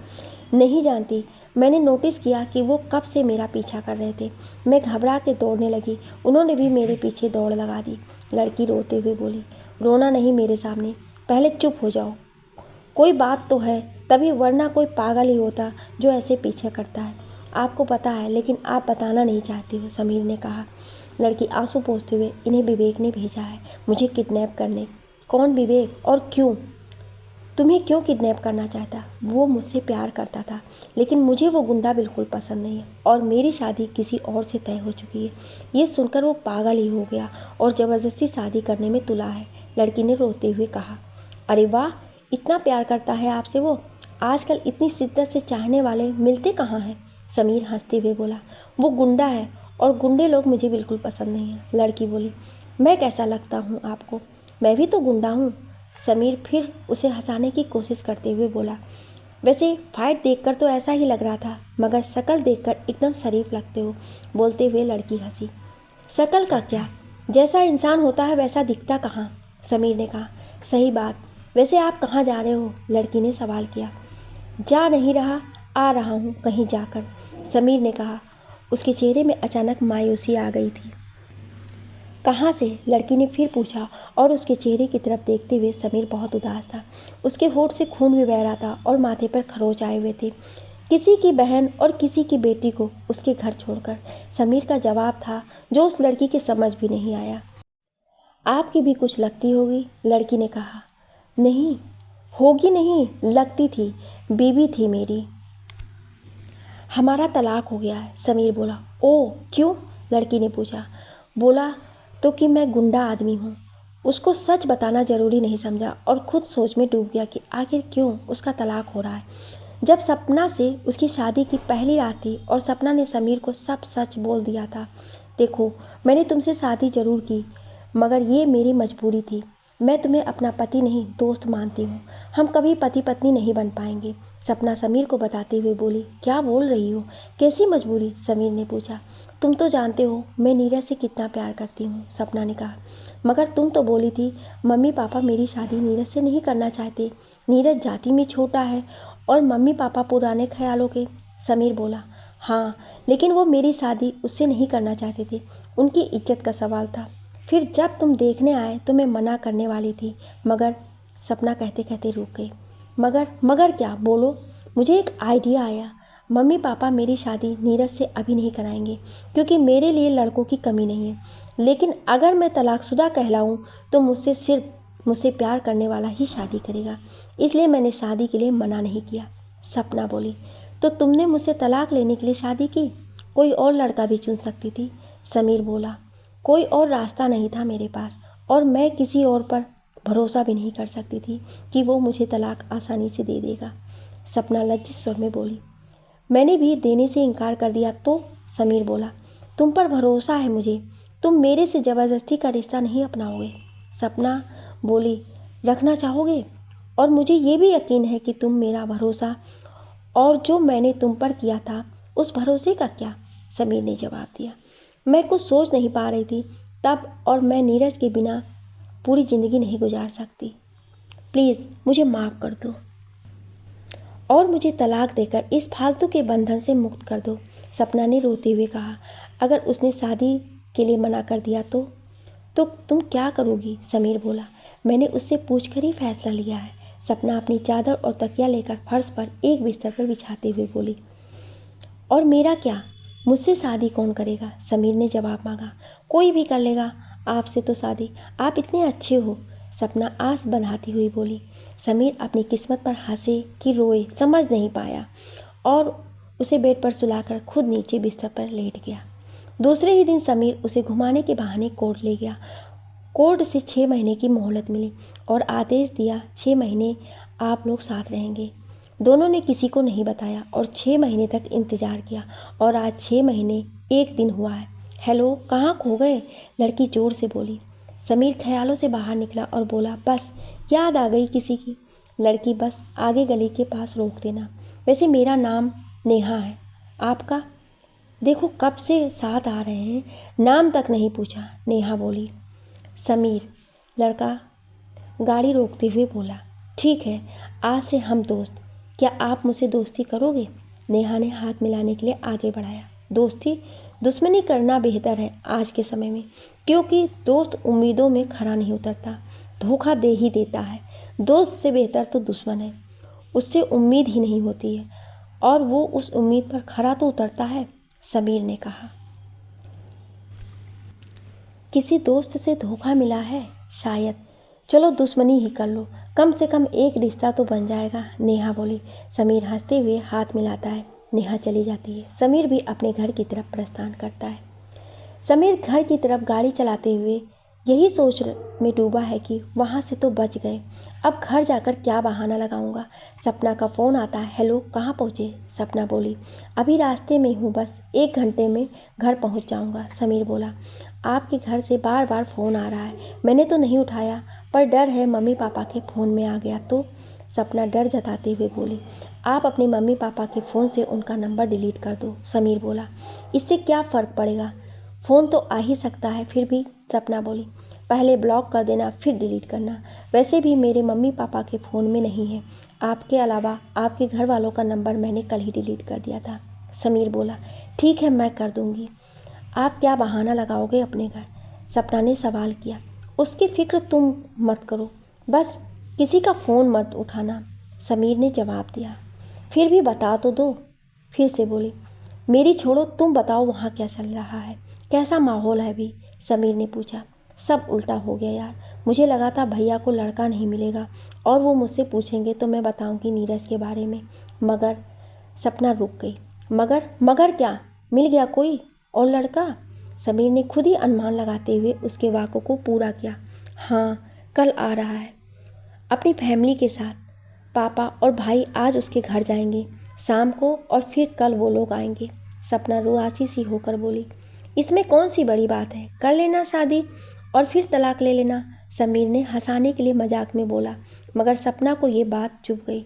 नहीं जानती, मैंने नोटिस किया कि वो कब से मेरा पीछा कर रहे थे। मैं घबरा के दौड़ने लगी, उन्होंने भी मेरे पीछे दौड़ लगा दी। लड़की रोते हुए बोली। रोना नहीं मेरे सामने, पहले चुप हो जाओ। कोई बात तो है तभी, वरना कोई पागल ही होता जो ऐसे पीछे करता है। आपको पता है लेकिन आप बताना नहीं चाहती हो, समीर ने कहा। लड़की आंसू पोंछते हुए, इन्हें विवेक ने भेजा है मुझे किडनैप करने। कौन विवेक और क्यों? तुम्हें क्यों किडनैप करना चाहता? वो मुझसे प्यार करता था, लेकिन मुझे वो गुंडा बिल्कुल पसंद नहीं है और मेरी शादी किसी और से तय हो चुकी है। ये सुनकर वो पागल ही हो गया और ज़बरदस्ती शादी करने में तुला है, लड़की ने रोते हुए कहा। अरे वाह, इतना प्यार करता है आपसे वो? आजकल इतनी शिद्दत से चाहने वाले मिलते कहाँ हैं? समीर हंसते हुए बोला। वो गुंडा है और गुंडे लोग मुझे बिल्कुल पसंद नहीं हैं। लड़की बोली। मैं कैसा लगता हूँ आपको? मैं भी तो गुंडा हूँ। समीर फिर उसे हंसाने की कोशिश करते हुए बोला। वैसे फाइट देखकर तो ऐसा ही लग रहा था, मगर शक्ल देखकर एकदम शरीफ लगते हो। बोलते हुए लड़की हंसी। शक्ल का क्या, जैसा इंसान होता है वैसा दिखता कहाँ? समीर ने कहा। सही बात। वैसे आप कहाँ जा रहे हो? लड़की ने सवाल किया। जा नहीं रहा, आ रहा हूँ कहीं जाकर, समीर ने कहा। उसके चेहरे में अचानक मायूसी आ गई थी। कहाँ से? लड़की ने फिर पूछा और उसके चेहरे की तरफ देखते हुए समीर बहुत उदास था। उसके होठ से खून भी बह रहा था और माथे पर खरोंच आए हुए थे। किसी की बहन और किसी की बेटी को उसके घर छोड़कर, समीर का जवाब था जो उस लड़की के समझ भी नहीं आया। आपकी भी कुछ लगती होगी, लड़की ने कहा। नहीं होगी, नहीं लगती थी, बीवी थी मेरी। हमारा तलाक हो गया है, समीर बोला। ओह क्यों? लड़की ने पूछा। बोला तो कि मैं गुंडा आदमी हूँ। उसको सच बताना ज़रूरी नहीं समझा और खुद सोच में डूब गया कि आखिर क्यों उसका तलाक हो रहा है। जब सपना से उसकी शादी की पहली रात थी और सपना ने समीर को सब सच बोल दिया था। देखो, मैंने तुमसे शादी ज़रूर की, मगर ये मेरी मजबूरी थी। मैं तुम्हें अपना पति नहीं दोस्त मानती हूँ। हम कभी पति पत्नी नहीं बन पाएंगे, सपना समीर को बताते हुए बोली। क्या बोल रही हो? कैसी मजबूरी? समीर ने पूछा। तुम तो जानते हो मैं नीरज से कितना प्यार करती हूँ, सपना ने कहा। मगर तुम तो बोली थी मम्मी पापा मेरी शादी नीरज से नहीं करना चाहते। नीरज जाति में छोटा है और मम्मी पापा पुराने ख्यालों के, समीर बोला। हाँ, लेकिन वो मेरी शादी उससे नहीं करना चाहते थे, उनकी इज्जत का सवाल था। फिर जब तुम देखने आए तो मैं मना करने वाली थी, मगर, सपना कहते कहते रुक गई। मगर क्या? बोलो। मुझे एक आइडिया आया। मम्मी पापा मेरी शादी नीरज से अभी नहीं कराएंगे क्योंकि मेरे लिए लड़कों की कमी नहीं है, लेकिन अगर मैं तलाकशुदा कहलाऊं तो मुझसे प्यार करने वाला ही शादी करेगा, इसलिए मैंने शादी के लिए मना नहीं किया। सपना बोली। तो तुमने मुझसे तलाक लेने के लिए शादी की? कोई और लड़का भी चुन सकती थी, समीर बोला। कोई और रास्ता नहीं था मेरे पास और मैं किसी और पर भरोसा भी नहीं कर सकती थी कि वो मुझे तलाक आसानी से दे देगा, सपना लज्जित स्वर में बोली। मैंने भी देने से इनकार कर दिया तो, समीर बोला। तुम पर भरोसा है मुझे, तुम मेरे से ज़बरदस्ती का रिश्ता नहीं अपनाओगे, सपना बोली। रखना चाहोगे? और मुझे ये भी यकीन है कि तुम मेरा भरोसा, और जो मैंने तुम पर किया था उस भरोसे का क्या? समीर ने जवाब दिया। मैं कुछ सोच नहीं पा रही थी तब, और मैं नीरज के बिना पूरी ज़िंदगी नहीं गुजार सकती। प्लीज़ मुझे माफ़ कर दो और मुझे तलाक देकर इस फालतू के बंधन से मुक्त कर दो, सपना ने रोते हुए कहा। अगर उसने शादी के लिए मना कर दिया तो? तो तुम क्या करोगी? समीर बोला। मैंने उससे पूछकर ही फैसला लिया है। सपना अपनी चादर और तकिया लेकर फर्श पर एक बिस्तर पर बिछाते हुए बोली। और मेरा क्या? मुझसे शादी कौन करेगा? समीर ने जवाब मांगा। कोई भी कर लेगा आपसे तो शादी, आप इतने अच्छे हो, सपना आस बंधाती हुई बोली। समीर अपनी किस्मत पर हंसे कि रोए समझ नहीं पाया और उसे बेड पर सुलाकर खुद नीचे बिस्तर पर लेट गया। दूसरे ही दिन समीर उसे घुमाने के बहाने कोर्ट ले गया। कोर्ट से 6 महीने की मोहलत मिली और आदेश दिया 6 महीने आप लोग साथ रहेंगे। दोनों ने किसी को नहीं बताया और 6 महीने तक इंतज़ार किया और आज 6 महीने 1 दिन हुआ है। हेलो, कहाँ खो गए? लड़की जोर से बोली। समीर ख्यालों से बाहर निकला और बोला, बस याद आ गई किसी की। लड़की, बस आगे गली के पास रोक देना। वैसे मेरा नाम नेहा है, आपका? देखो कब से साथ आ रहे हैं, नाम तक नहीं पूछा, नेहा बोली। समीर, लड़का गाड़ी रोकते हुए बोला। ठीक है, आज से हम दोस्त, क्या आप मुझसे दोस्ती करोगे? नेहा ने हाथ मिलाने के लिए आगे बढ़ाया। दोस्ती? दुश्मनी करना बेहतर है आज के समय में, क्योंकि दोस्त उम्मीदों में खरा नहीं उतरता, धोखा दे ही देता है। दोस्त से बेहतर तो दुश्मन है, उससे उम्मीद ही नहीं होती है और वो उस उम्मीद पर खरा तो उतरता है। समीर ने कहा। किसी दोस्त से धोखा मिला है शायद, चलो दुश्मनी ही कर लो, कम से कम एक रिश्ता तो बन जाएगा, नेहा बोली। समीर हंसते हुए हाथ मिलाता है, नेहा चली जाती है। समीर भी अपने घर की तरफ प्रस्थान करता है। समीर घर की तरफ गाड़ी चलाते हुए यही सोच में डूबा है कि वहाँ से तो बच गए, अब घर जाकर क्या बहाना लगाऊंगा। सपना का फ़ोन आता है। हेलो, कहाँ पहुँचे? सपना बोली। अभी रास्ते में हूँ, बस 1 घंटे में घर पहुँच जाऊँगा। समीर बोला। आपके घर से बार बार फ़ोन आ रहा है, मैंने तो नहीं उठाया, पर डर है मम्मी पापा के फ़ोन में आ गया तो। सपना डर जताते हुए बोली। आप अपने मम्मी पापा के फ़ोन से उनका नंबर डिलीट कर दो। समीर बोला। इससे क्या फ़र्क पड़ेगा, फ़ोन तो आ ही सकता है फिर भी। सपना बोली। पहले ब्लॉक कर देना फिर डिलीट करना, वैसे भी मेरे मम्मी पापा के फ़ोन में नहीं है, आपके अलावा आपके घर वालों का नंबर मैंने कल ही डिलीट कर दिया था। समीर बोला। ठीक है, मैं कर दूँगी। आप क्या बहाना लगाओगे अपने घर? सपना ने सवाल किया। उसकी फ़िक्र तुम मत करो, बस किसी का फ़ोन मत उठाना, समीर ने जवाब दिया। फिर भी बता तो दो, फिर से बोली। मेरी छोड़ो, तुम बताओ वहाँ क्या चल रहा है, कैसा माहौल है अभी? समीर ने पूछा। सब उल्टा हो गया यार, मुझे लगा था भैया को लड़का नहीं मिलेगा और वो मुझसे पूछेंगे तो मैं बताऊंगी नीरज के बारे में, मगर। सपना रुक गई। मगर क्या? मिल गया कोई और लड़का? समीर ने खुद ही अनुमान लगाते हुए उसके वाक्य को पूरा किया। हाँ, कल आ रहा है अपनी फैमिली के साथ, पापा और भाई आज उसके घर जाएंगे शाम को और फिर कल वो लोग आएंगे। सपना रुआसी सी होकर बोली। इसमें कौन सी बड़ी बात है, कर लेना शादी और फिर तलाक ले लेना, समीर ने हंसाने के लिए मजाक में बोला। मगर सपना को ये बात चुभ गई,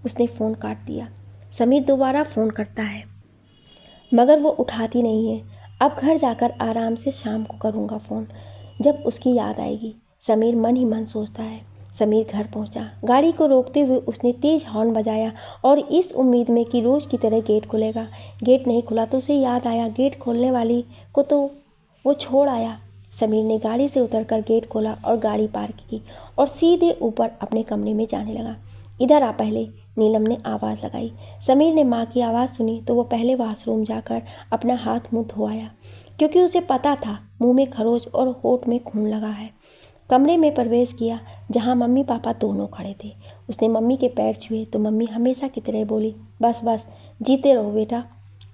उसने फ़ोन काट दिया। समीर दोबारा फ़ोन करता है मगर वो उठाती नहीं है। अब घर जाकर आराम से शाम को करूँगा फ़ोन, जब उसकी याद आएगी, समीर मन ही मन सोचता है। समीर घर पहुंचा। गाड़ी को रोकते हुए उसने तेज़ हॉर्न बजाया और इस उम्मीद में कि रोज़ की तरह गेट खुलेगा। गेट नहीं खुला तो उसे याद आया गेट खोलने वाली को तो वो छोड़ आया। समीर ने गाड़ी से उतरकर गेट खोला और गाड़ी पार्क की और सीधे ऊपर अपने कमरे में जाने लगा। इधर आ पहले, नीलम ने आवाज़ लगाई। समीर ने माँ की आवाज़ सुनी तो वो पहले वॉशरूम जाकर अपना हाथ मुँह धोआया, क्योंकि उसे पता था मुंह में खरोच और होठ में खून लगा है। कमरे में प्रवेश किया जहाँ मम्मी पापा दोनों खड़े थे। उसने मम्मी के पैर छुए तो मम्मी हमेशा की तरह बोली, बस बस जीते रहो बेटा।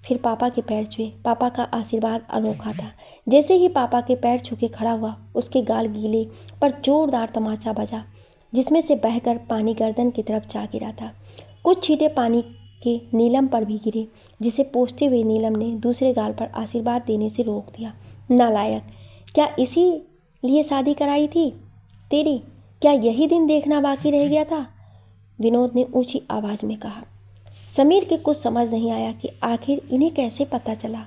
फिर पापा के पैर छुए। पापा का आशीर्वाद अनोखा था। जैसे ही पापा के पैर छू के खड़ा हुआ, उसके गाल गीले पर जोरदार तमाचा बजा, जिसमें से बहकर पानी गर्दन की तरफ जा गिरा था। कुछ छींटे पानी के नीलम पर भी गिरे, जिसे पोंछते हुए नीलम ने दूसरे गाल पर आशीर्वाद देने से रोक दिया। नालायक, क्या इसी लिए शादी कराई थी तेरी? क्या यही दिन देखना बाकी रह गया था? विनोद ने ऊंची आवाज़ में कहा। समीर के कुछ समझ नहीं आया कि आखिर इन्हें कैसे पता चला।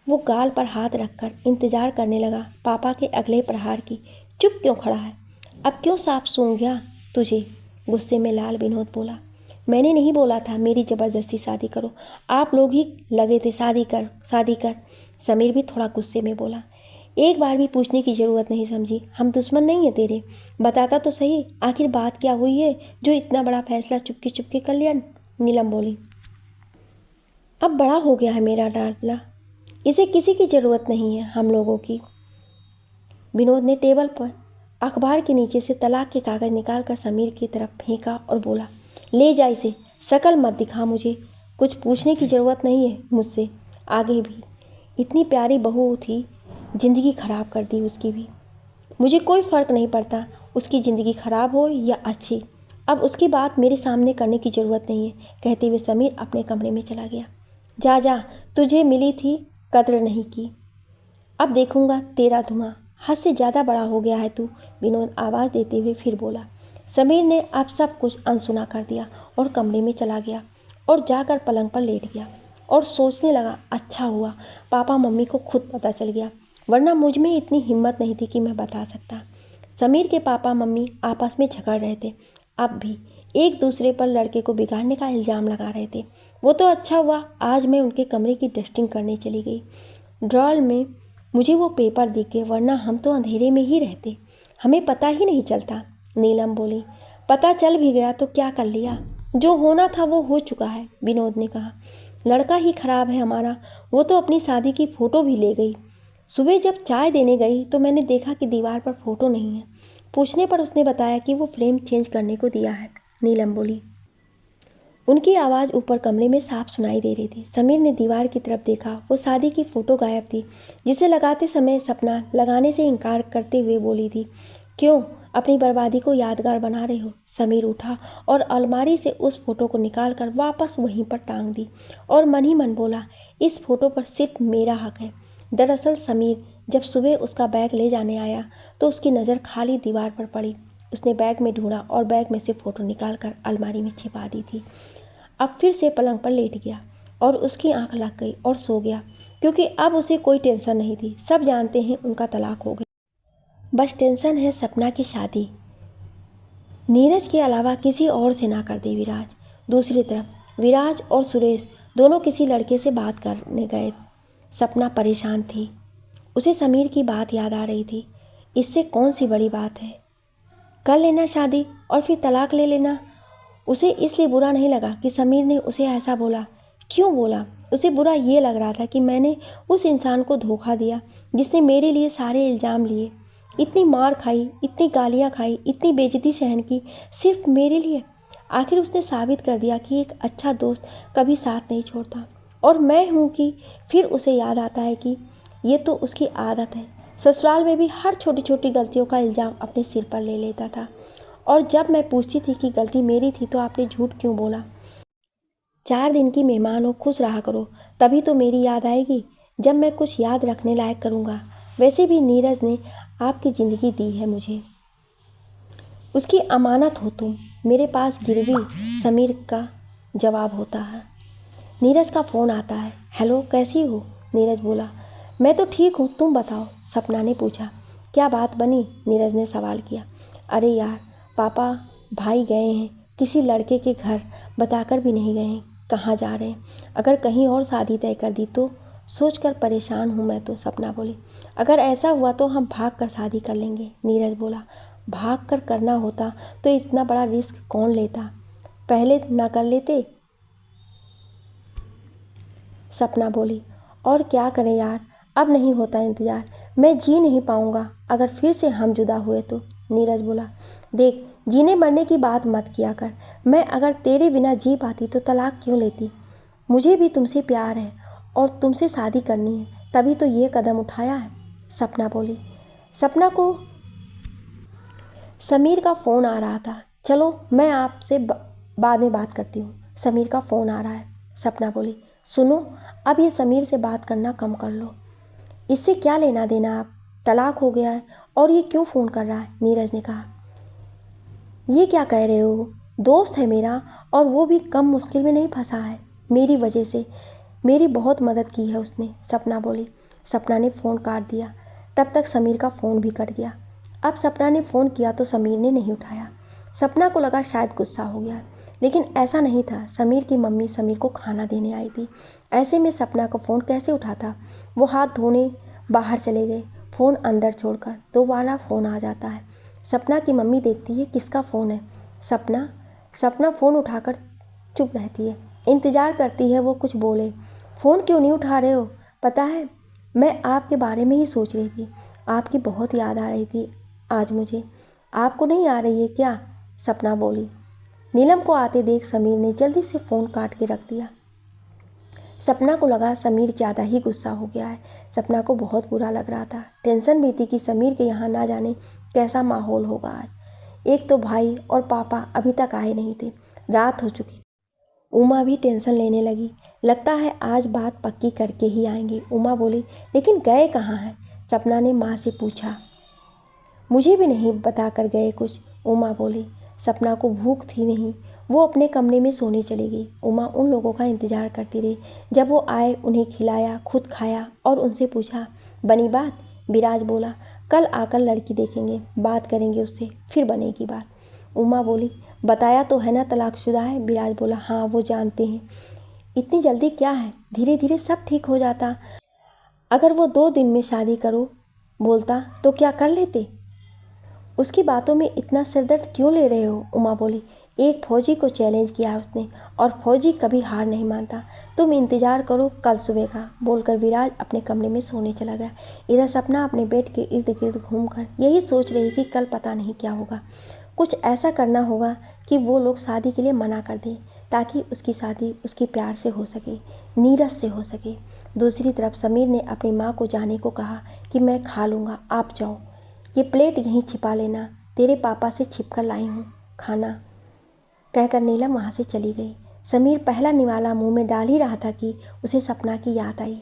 वो गाल पर हाथ रखकर इंतजार करने लगा पापा के अगले प्रहार की। चुप क्यों खड़ा है? अब क्यों सांप सूंघ गया तुझे? गुस्से में लाल विनोद बोला। मैंने नहीं बोला था मेरी ज़बरदस्ती शादी करो, आप लोग ही लगे थे शादी कर शादी कर। समीर भी थोड़ा गुस्से में बोला। एक बार भी पूछने की ज़रूरत नहीं समझी। हम दुश्मन नहीं है तेरे, बताता तो सही आखिर बात क्या हुई है जो इतना बड़ा फैसला चुपके चुपके कर लिया। नीलम बोली, अब बड़ा हो गया है मेरा लाडला, इसे किसी की ज़रूरत नहीं है हम लोगों की। विनोद ने टेबल पर अखबार के नीचे से तलाक के कागज़ निकालकर समीर की तरफ फेंका और बोला, ले जा इसे, शक्ल मत दिखा मुझे, कुछ पूछने की ज़रूरत नहीं है मुझसे। आगे भी इतनी प्यारी बहू थी, ज़िंदगी ख़राब कर दी उसकी भी। मुझे कोई फ़र्क नहीं पड़ता उसकी ज़िंदगी ख़राब हो या अच्छी, अब उसकी बात मेरे सामने करने की ज़रूरत नहीं है। कहते हुए समीर अपने कमरे में चला गया। जा जा, तुझे मिली थी कद्र नहीं की, अब देखूंगा तेरा धुआं, हद से ज़्यादा बड़ा हो गया है तू। विनोद आवाज़ देते हुए फिर बोला। समीर ने अब सब कुछ अनसुना कर दिया और कमरे में चला गया और जाकर पलंग पर लेट गया और सोचने लगा, अच्छा हुआ पापा मम्मी को खुद पता चल गया, वरना मुझ में इतनी हिम्मत नहीं थी कि मैं बता सकता। समीर के पापा मम्मी आपस में झगड़ रहे थे, अब भी एक दूसरे पर लड़के को बिगाड़ने का इल्ज़ाम लगा रहे थे। वो तो अच्छा हुआ आज मैं उनके कमरे की डस्टिंग करने चली गई, ड्रॉर में मुझे वो पेपर दिख गए, वरना हम तो अंधेरे में ही रहते, हमें पता ही नहीं चलता। नीलम बोली, पता चल भी गया तो क्या कर लिया, जो होना था वो हो चुका है। विनोद ने कहा, लड़का ही खराब है हमारा, वो तो अपनी शादी की फ़ोटो भी ले गई। सुबह जब चाय देने गई तो मैंने देखा कि दीवार पर फ़ोटो नहीं है, पूछने पर उसने बताया कि वो फ्रेम चेंज करने को दिया है। नीलम बोली। उनकी आवाज़ ऊपर कमरे में साफ सुनाई दे रही थी। समीर ने दीवार की तरफ देखा, वो शादी की फ़ोटो गायब थी, जिसे लगाते समय सपना लगाने से इनकार करते हुए बोली थी, क्यों अपनी बर्बादी को यादगार बना रहे हो। समीर उठा और अलमारी से उस फोटो को निकाल कर वापस वहीं पर टांग दी और मन ही मन बोला, इस फोटो पर सिर्फ मेरा हक है। दरअसल समीर जब सुबह उसका बैग ले जाने आया तो उसकी नज़र खाली दीवार पर पड़ी। उसने बैग में ढूंढा और बैग में से फ़ोटो निकाल कर अलमारी में छिपा दी थी। अब फिर से पलंग पर लेट गया और उसकी आंख लग गई और सो गया, क्योंकि अब उसे कोई टेंशन नहीं थी। सब जानते हैं उनका तलाक हो गया, बस टेंशन है सपना की शादी नीरज के अलावा किसी और से ना कर दे विराज। दूसरी तरफ विराज और सुरेश दोनों किसी लड़के से बात करने गए। सपना परेशान थी, उसे समीर की बात याद आ रही थी। इससे कौन सी बड़ी बात है, कर लेना शादी और फिर तलाक ले लेना। उसे इसलिए बुरा नहीं लगा कि समीर ने उसे ऐसा बोला। क्यों बोला? उसे बुरा ये लग रहा था कि मैंने उस इंसान को धोखा दिया जिसने मेरे लिए सारे इल्ज़ाम लिए, इतनी मार खाई, इतनी गालियाँ खाई, इतनी बेइज्जती सहन की, सिर्फ मेरे लिए। आखिर उसने साबित कर दिया कि एक अच्छा दोस्त कभी साथ नहीं छोड़ता। और मैं हूँ कि फिर उसे याद आता है कि ये तो उसकी आदत है। ससुराल में भी हर छोटी छोटी गलतियों का इल्ज़ाम अपने सिर पर ले लेता था, और जब मैं पूछती थी कि गलती मेरी थी तो आपने झूठ क्यों बोला। 4 दिन की मेहमान हो, खुश रहा करो, तभी तो मेरी याद आएगी जब मैं कुछ याद रखने लायक करूँगा। वैसे भी नीरज ने आपकी ज़िंदगी दी है मुझे, उसकी अमानत हो तुम, मेरे पास गिरवी समीर का जवाब होता है। नीरज का फ़ोन आता है। हेलो, कैसी हो? नीरज बोला, मैं तो ठीक हूँ, तुम बताओ, सपना ने पूछा। क्या बात बनी? नीरज ने सवाल किया। अरे यार, पापा भाई गए हैं किसी लड़के के घर, बताकर भी नहीं गए हैं कहाँ जा रहे हैं। अगर कहीं और शादी तय कर दी तो सोचकर परेशान हूँ मैं तो, सपना बोली। अगर ऐसा हुआ तो हम भाग कर शादी कर लेंगे, नीरज बोला। भाग कर करना होता तो इतना बड़ा रिस्क कौन लेता, पहले ना कर लेते, सपना बोली। और क्या करें यार, अब नहीं होता इंतज़ार, मैं जी नहीं पाऊँगा अगर फिर से हम जुदा हुए तो, नीरज बोला। देख, जीने मरने की बात मत किया कर, मैं अगर तेरे बिना जी पाती तो तलाक क्यों लेती। मुझे भी तुमसे प्यार है और तुमसे शादी करनी है, तभी तो ये कदम उठाया है, सपना बोली। सपना को समीर का फ़ोन आ रहा था। चलो मैं आपसे बाद में बात करती हूँ, समीर का फ़ोन आ रहा है, सपना बोली। सुनो, अब ये समीर से बात करना कम कर लो, इससे क्या लेना देना, आप तलाक हो गया है और ये क्यों फ़ोन कर रहा है, नीरज ने कहा। ये क्या कह रहे हो, दोस्त है मेरा और वो भी कम मुश्किल में नहीं फंसा है, मेरी वजह से मेरी बहुत मदद की है उसने, सपना बोली। सपना ने फ़ोन काट दिया। तब तक समीर का फ़ोन भी कट गया। अब सपना ने फ़ोन किया तो समीर ने नहीं उठाया। सपना को लगा शायद गुस्सा हो गया, लेकिन ऐसा नहीं था। समीर की मम्मी समीर को खाना देने आई थी, ऐसे में सपना का फ़ोन कैसे उठाता। वो हाथ धोने बाहर चले गए। फ़ोन अंदर छोड़कर दोबारा फ़ोन आ जाता है। सपना की मम्मी देखती है किसका फ़ोन है। सपना फ़ोन उठाकर चुप रहती है, इंतज़ार करती है वो कुछ बोले। फ़ोन क्यों नहीं उठा रहे हो? पता है मैं आपके बारे में ही सोच रही थी, आपकी बहुत याद आ रही थी आज मुझे। आपको नहीं आ रही है क्या? सपना बोली। नीलम को आते देख समीर ने जल्दी से फ़ोन काट के रख दिया। सपना को लगा समीर ज़्यादा ही गुस्सा हो गया है। सपना को बहुत बुरा लग रहा था। टेंशन भी थी कि समीर के यहाँ ना जाने कैसा माहौल होगा आज। एक तो भाई और पापा अभी तक आए नहीं थे, रात हो चुकी। उमा भी टेंशन लेने लगी। लगता है आज बात पक्की करके ही आएंगे, उमा बोली। लेकिन गए कहाँ हैं? सपना ने माँ से पूछा। मुझे भी नहीं बता कर गए कुछ, उमा बोली। सपना को भूख थी नहीं, वो अपने कमरे में सोने चली गई। उमा उन लोगों का इंतज़ार करती रही। जब वो आए उन्हें खिलाया, खुद खाया और उनसे पूछा, बनी बात? विराज बोला, कल आकर लड़की देखेंगे, बात करेंगे उससे, फिर बनेगी बात। उमा बोली, बताया तो है ना तलाकशुदा है? विराज बोला, हाँ वो जानते हैं। इतनी जल्दी क्या है, धीरे धीरे सब ठीक हो जाता। अगर वो 2 दिन में शादी करो बोलता तो क्या कर लेते? उसकी बातों में इतना सिरदर्द क्यों ले रहे हो? उमा बोली। एक फौजी को चैलेंज किया उसने और फौजी कभी हार नहीं मानता। तुम इंतज़ार करो कल सुबह का, बोलकर विराज अपने कमरे में सोने चला गया। इधर सपना अपने बेड के इर्द गिर्द घूमकर यही सोच रही कि कल पता नहीं क्या होगा। कुछ ऐसा करना होगा कि वो लोग शादी के लिए मना कर दें, ताकि उसकी शादी उसके प्यार से हो सके, नीरज से हो सके। दूसरी तरफ समीर ने अपनी माँ को जाने को कहा कि मैं खा लूँगा, आप जाओ, ये प्लेट यहीं छिपा लेना, तेरे पापा से छिप कर लाई हूँ खाना, कहकर नीलम वहाँ से चली गई। समीर पहला निवाला मुंह में डाल ही रहा था कि उसे सपना की याद आई।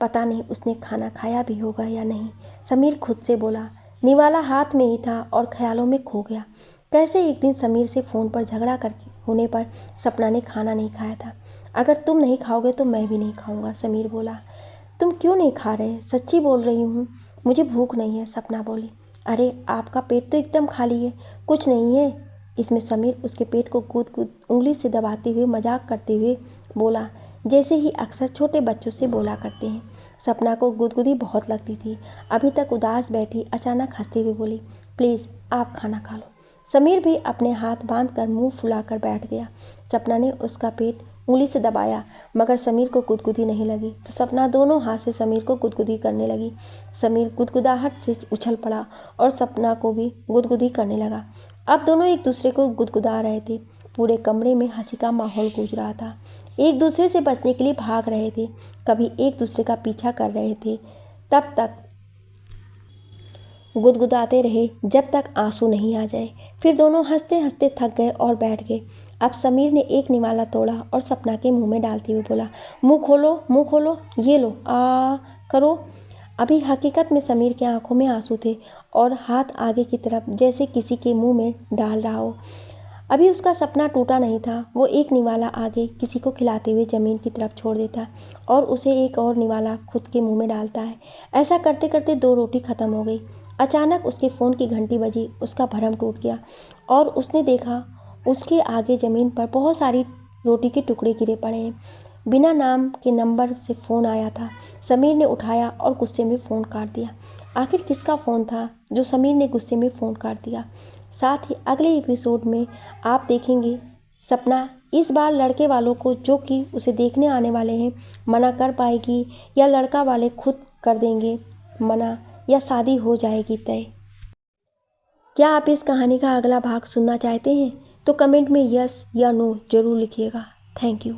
पता नहीं उसने खाना खाया भी होगा या नहीं। समीर खुद से बोला। निवाला हाथ में ही था और ख्यालों में खो गया। कैसे एक दिन समीर से फ़ोन पर झगड़ा करके होने पर सपना ने खाना नहीं खाया था। अगर तुम नहीं खाओगे तो मैं भी नहीं खाऊंगा, समीर बोला। तुम क्यों नहीं खा रहे? सच्ची बोल रही हूँ, मुझे भूख नहीं है, सपना बोली। अरे आपका पेट तो एकदम खाली है, कुछ नहीं है इसमें। समीर उसके पेट को कूद कूद उंगली से दबाते हुए मजाक करते हुए बोला, जैसे ही अक्सर छोटे बच्चों से बोला करते हैं। सपना को गुदगुदी बहुत लगती थी। अभी तक उदास बैठी अचानक हंसते हुए बोली, प्लीज़ आप खाना खा लो। समीर भी अपने हाथ बांधकर मुंह फुलाकर बैठ गया। सपना ने उसका पेट उंगली से दबाया, मगर समीर को गुदगुदी नहीं लगी, तो सपना दोनों हाथ से समीर को गुदगुदी करने लगी। समीर गुदगुदाहट से उछल पड़ा और सपना को भी गुदगुदी करने लगा। अब दोनों एक दूसरे को गुदगुदा रहे थे। पूरे कमरे में हंसी का माहौल गूंज रहा था। एक दूसरे से बचने के लिए भाग रहे थे, कभी एक दूसरे का पीछा कर रहे थे। तब तक गुदगुदाते रहे जब तक आंसू नहीं आ जाए। फिर दोनों हंसते हंसते थक गए और बैठ गए। अब समीर ने एक निवाला तोड़ा और सपना के मुंह में डालते हुए बोला, मुंह खोलो, मुंह खोलो, ये लो, आ करो। अभी हकीकत में समीर की आंखों में आंसू थे और हाथ आगे की तरफ जैसे किसी के मुंह में डाल रहा हो। अभी उसका सपना टूटा नहीं था। वो एक निवाला आगे किसी को खिलाते हुए ज़मीन की तरफ छोड़ देता और उसे एक और निवाला खुद के मुंह में डालता है। ऐसा करते करते 2 रोटी ख़त्म हो गई। अचानक उसके फ़ोन की घंटी बजी। उसका भरम टूट गया और उसने देखा उसके आगे ज़मीन पर बहुत सारी रोटी के टुकड़े गिरे पड़े हैं। बिना नाम के नंबर से फ़ोन आया था। समीर ने उठाया और गुस्से में फ़ोन काट दिया। आखिर किसका फ़ोन था जो समीर ने गुस्से में फ़ोन काट दिया? साथ ही अगले एपिसोड में आप देखेंगे सपना इस बार लड़के वालों को, जो कि उसे देखने आने वाले हैं, मना कर पाएगी या लड़का वाले खुद कर देंगे मना, या शादी हो जाएगी तय। क्या आप इस कहानी का अगला भाग सुनना चाहते हैं? तो कमेंट में यस या नो ज़रूर लिखिएगा। Thank you.